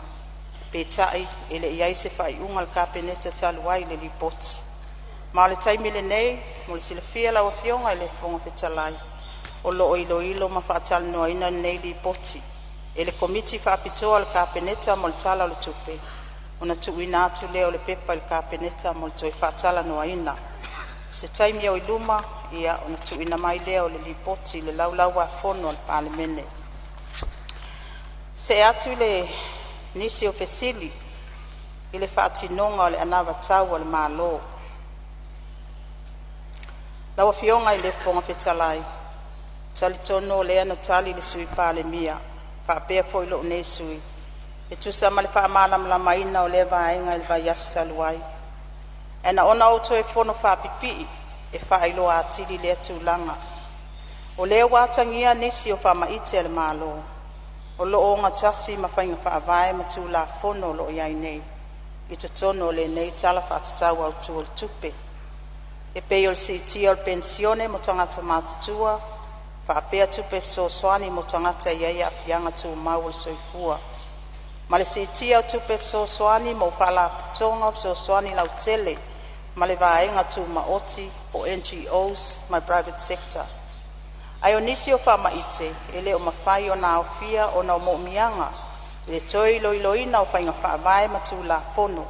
Petai ele iai se fai unga le kapeneta taluai le lipoti. Ma le taimi le nei, mo le silafia la wafionga le fonga fetalai. O lo ilo ma fa talanoa ina nei lipoti. Ele komiti fa apitoa le kapeneta mo le tala le tupe. Ona tu ina atu leo le pepa le kapeneta mo le toi fa talanoa ina. Se taimi au iluma, ia ona tu ina mai leo le lipoti le laulau wa fono al palemene. Se atu le nisi o fesili i le whaatinonga o le anawa tau o le malo. Lawa fionga i le fonga fetalai. Tali tono o le ana tali le sui pale mia. Whaapea fo ilo nei sui. E tusa ma le whaamalam la maina o le vaenga i le vaiasi taluai. E na ona auto e fono whaapipi e whailo a atili le atulanga. O le watangia nisi o whaamaite e le malo. O lo o ngatasi ma whainga whaavae ma tu la fono lo iai nei. I te tono le nei tala whaatatau au tu o le tupe. E pei o le siti o le pensione mo tangata mātutua, whaapea tupe so soani mo tangata iai a fianga tu mau le soifua. Ma le siti o tupe so soani mo whala putonga so soani lau tele, ma le vaenga tu maoti o NGOs ma private sector. Ai o nisi o whamaite, ele o mawhai o nā ofia o nā mo'mianga, le toi loiloina o whainga whaavae matu la fono.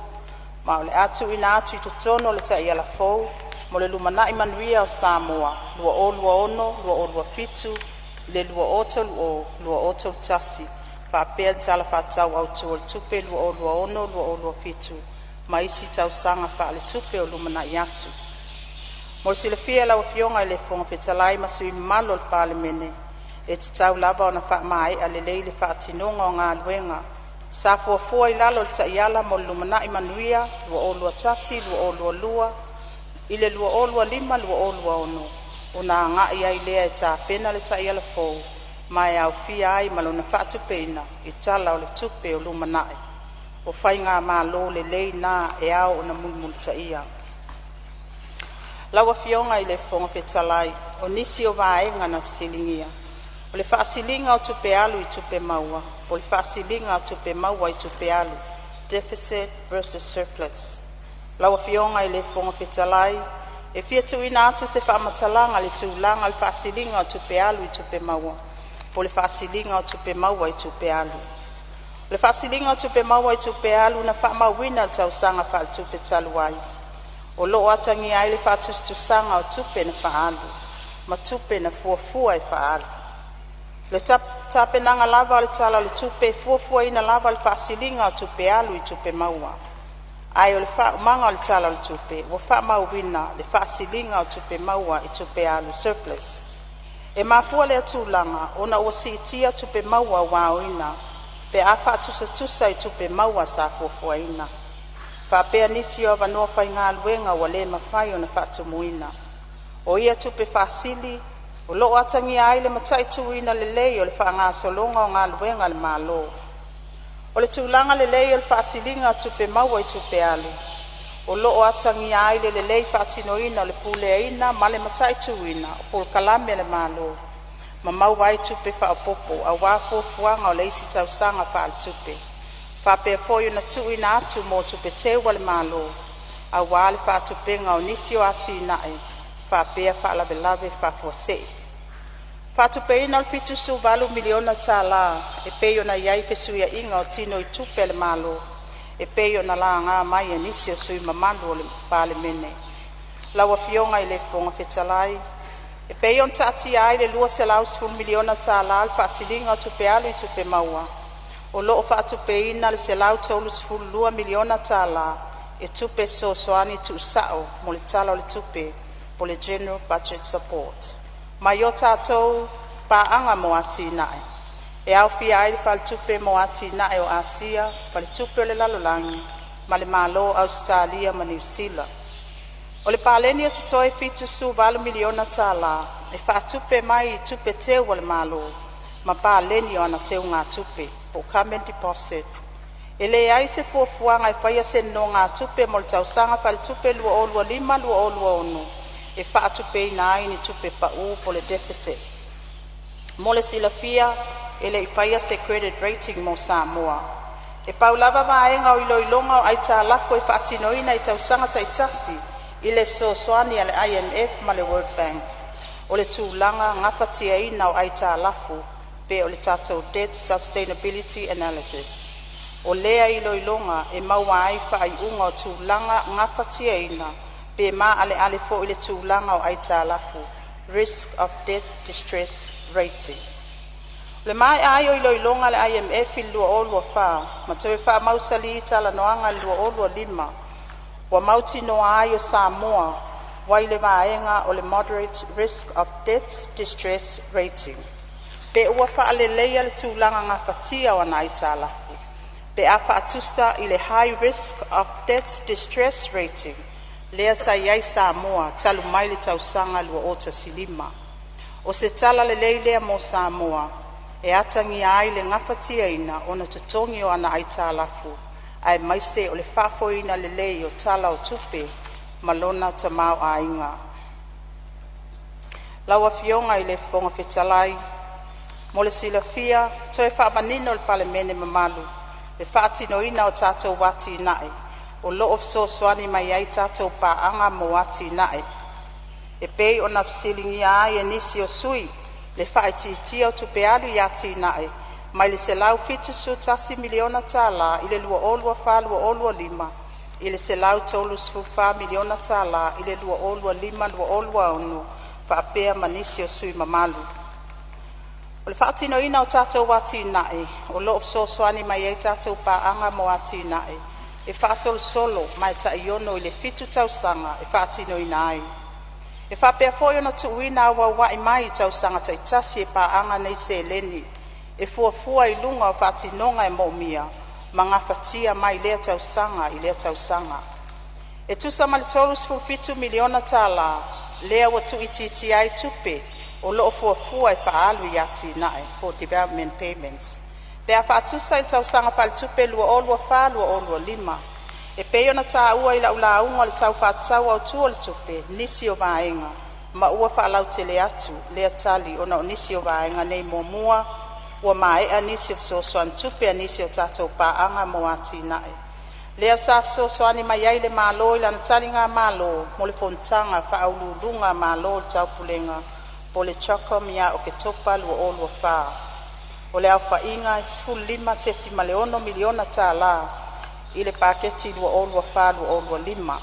Ma o le atu ina atu i tutono le ta ia la fou, mo le lumanai manuia o Samoa, lua ono, lua fitu, le lua oto tasi, whaapea tala whaatau au tu o le tupe lua ono, lua fitu, ma isi tau sanga wha le tupe o lumanai atu. Mo sila fia la fionga le fonga fetalai ma sui malo le palemene e te tau lava ona wha mai a le leile wha atinonga o ngā luenga. Sa fuafua i lalo le taiala mo lumana i manuia, lua olua tasi, lua lua, i le lua olua 5, lua olua ono. O nā ngā ia i lea e tā pena le taiala fou, mai au fia ai malona wha atupeina i tala o le tupe o lumanai. O whai ngā mā lo le lei nā e au o na mulmul taia. Lawa fionga i le fonga fetalai, o nisi o vaenga na fisilingia. O le whaasilinga o tupe alu i tupe maua, o le whaasilinga o tupe maua i tupe alu, deficit versus surplus. Lawa fionga i le fonga fetalai, e fia tu ina atu se whaamatalanga le tūlanga le whaasilinga o tupe alu i tupe maua, o le whaasilinga o tupe maua i tupe alu. O le whaasilinga o tupe maua i tupe alu na whaamawina tau sanga wha tupe taluai. O lo atangi ai le whaatustusanga o tupe na whaalu, ma tupe na fuafua i whaalu. Le tape nanga lava le tala le tupe fuafua ina lava le whaasilinga o tupe alu i tupe maua. Ai o le whaamanga le tala le tupe, o whaamawina le whaasilinga o tupe maua i tupe alu surplus. E mafua le atulanga, ona o siitia tupe maua waoina, pe a whaatusa i tupe maua sa fuafua ina. Whapea nisi o wanoa whai ngā luenga wa le mawhai o na whaatumuina. O ia tupe whaasili, o loo atangi ai le matai tuina le lei o le wha ngā solonga o ngā luenga le malo. O le tūlanga le lei o le whaasilinga tupe maua i tupe alu. O loo atangi ai le lei whaatinoina o le puleaina ma le matai tuina o pol kalame le malo. Ma maua i tupe whaapopo a wafo fuanga o le isi tausanga wha al tupe. Whapea fōi na tui na atu mō tupe te wale malo. A wale whatupenga o nisi o ati nae. Whapea whalawelawe whafuase. Whatupeina o pitu su valu miliona tala, e peio na iai ke suia inga o tino I tupe le malo, e peio na la ngā mai nisi o sui mamalu o le palemene. Lawa fionga I le fonga fetalai, e peio on taati ai le lua se lau 10 miliona tala al whaasilinga o tupe alu I tupe maua. O loo whaatupeina le se lau tolu 10 miliona tala, e tupe sosoani tu sao mo le tala o le tupe, po le general budget support. Mai o tātou pāanga mo ati nae. E au fia ai whal tupe mo ati nae o Asia, whal tupe o le lalolangi, ma le malo Australia ma New Zealand. O le pāleni o tutoe fitu su 4 miliona tala, e wha tupe mai I tupe teo o le malo, ma pāleni o ana teo ngā tupe, po common deposit. E le ai se fuafuanga e whaia se no ngā tupe mo le tausanga whal tupe lua o lua 5 lua o lua ono. E whaatupe ina ai ni tupe pa'u po le deficit. Mo le silafia, e le I whaia se credit rating mo Samoa. E paulava maenga o iloilonga o aita lafo e whaatinoina I tausanga taitasi, I le sosoani a le IMF ma le World Bank. O le tūlanga ngapatia ina o aita lafo, pe o le tātou debt sustainability analysis. O lea iloilonga e maua ai whaai unga o tūlanga ngapatia ina, pe ma ale fo ile tūlanga o aita lafu, risk of debt distress rating. Le mai ai o iloilonga le IMF I lua o lua wha, ma tewe wha mausali I tala noanga lua o lua 5, wa mauti noa ai o Samoa, wai le maenga o le moderate risk of debt distress rating. Pe ua wha ale leia le tūlanga ngā whatia o ana aita lafu, pe a wha atusa I le high risk of debt distress rating, lea sa iai Samoa talu mai le tausanga lua o tasilima. O se tala le leilea mo Samoa, e atangi ai le ngafatia ina o na tutongi o ana aita lafu, ai maise o le fafo ina le lei o tala o tupe, malona tamau a inga. Lawa fionga I le fonga fetalai, mo le silafia, toe whaamanino le palemene mamalu, le whaatino ina o tātou wati nae, o loo sosoani mai ai tātou pāanga mo ati nae. E pei o na fsilingi ai e nisi o sui, le whaititia o tupe alu I ati nae, mai le se lau fitu su tasi miliona tala, I le lua olua wha lua olua 5, I le se lau tolu sfufa miliona tala, I le lua olua 5 lua olua ono, whaapea manisi o sui mamalu. O le whaatino ina o tātou wati nae, o loo sosoani mai ai tātou pāanga mo ati nae, e whaasolo solo mai ta iono I le fitu tausanga e whaatino ina ai. E whapea fo iona tuuina awa wai mai tausanga taitasi e pāanga nei se leni, e fuafua I lunga o whaatinonga e maumia, ma ngā whatia mai lea tausanga I lea tausanga. E tusa malitolus fu 5 miliona tala, lea watu iti ai tupe, o loo fuafua e whaalu I ati nae, for development payments. Pe a whaatusa I tausanga whal tupe lua olua wha lua olua 5. E peo na tā ua I laula unga le tau whaatau au tua le tupe, nisi o vaenga, ma ua whaalau te le atu, lea tali o na nisi o vaenga nei mua, ua mae a nisi o sosoan tupe a nisi o tātou pāanga mo ati nae. Lea sa sosoani mai ai le malo I lana tali ngā malo, mo le fontanga whaaululunga malo le tau pulenga, po le choko mia o ke topa lua olua wha. O le au whainga 15 miliona tala, I le paketi lua olua wha lua olua 5.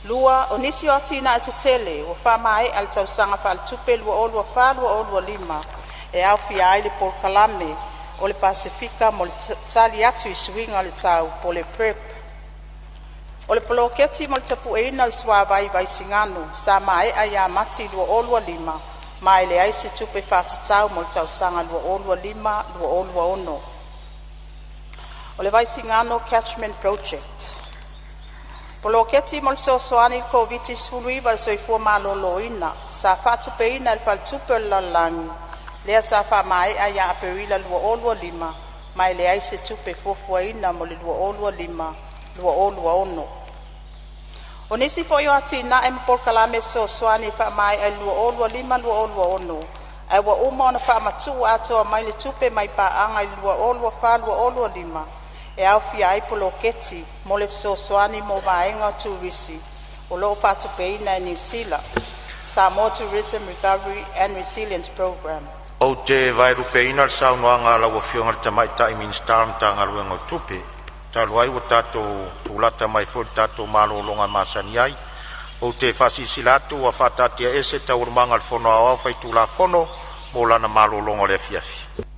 Lua o nisi o atina e te tele, o wha mai al tausanga wha al tupe lua olua wha lua olua 5, e au fia ai le polkalame o le Pasifika mo le tali atu I suinga le tau po le prep. O le poloketi mo le tapu eina le swavai vai singano, sa mai a ia mati lua olua 5, mai le aisi tupe whatatau mo le tausanga lua olua 5 lua olua ono. O le vai singano catchment project. Poloketi mo le sosoani I COVID suluiva le soifua malolo ina, sa whatupe ina le whaltupe o le lalangi, lea sa wha mai a ia aperila lua olua 5, mai le aisi tupe fufua ina mo le lua olua 5 lua olua ono. O nisi fo yo ati na em polkalame sosoani wha mai a lua olua 5 lua olua ono, ai wa uma ona wha matu atoa mai le tupe mai paanga I lua olua wha lua olua 5, e au fia ai poloketi mo le sosoani mo vaenga turisi, o loo patupeina e New Zealand. Samoa Tourism Recovery and Resilience Program. O te vai rupeina sa noanga la wafionga tamai tai minister tanga ruenga tupe. Taluai o tato tulata mai fo tato malolonga masani ai. O te fasisilatu wa fatatia ese taurumanga al fono au fai tula fono mo lana malolonga le fiafi.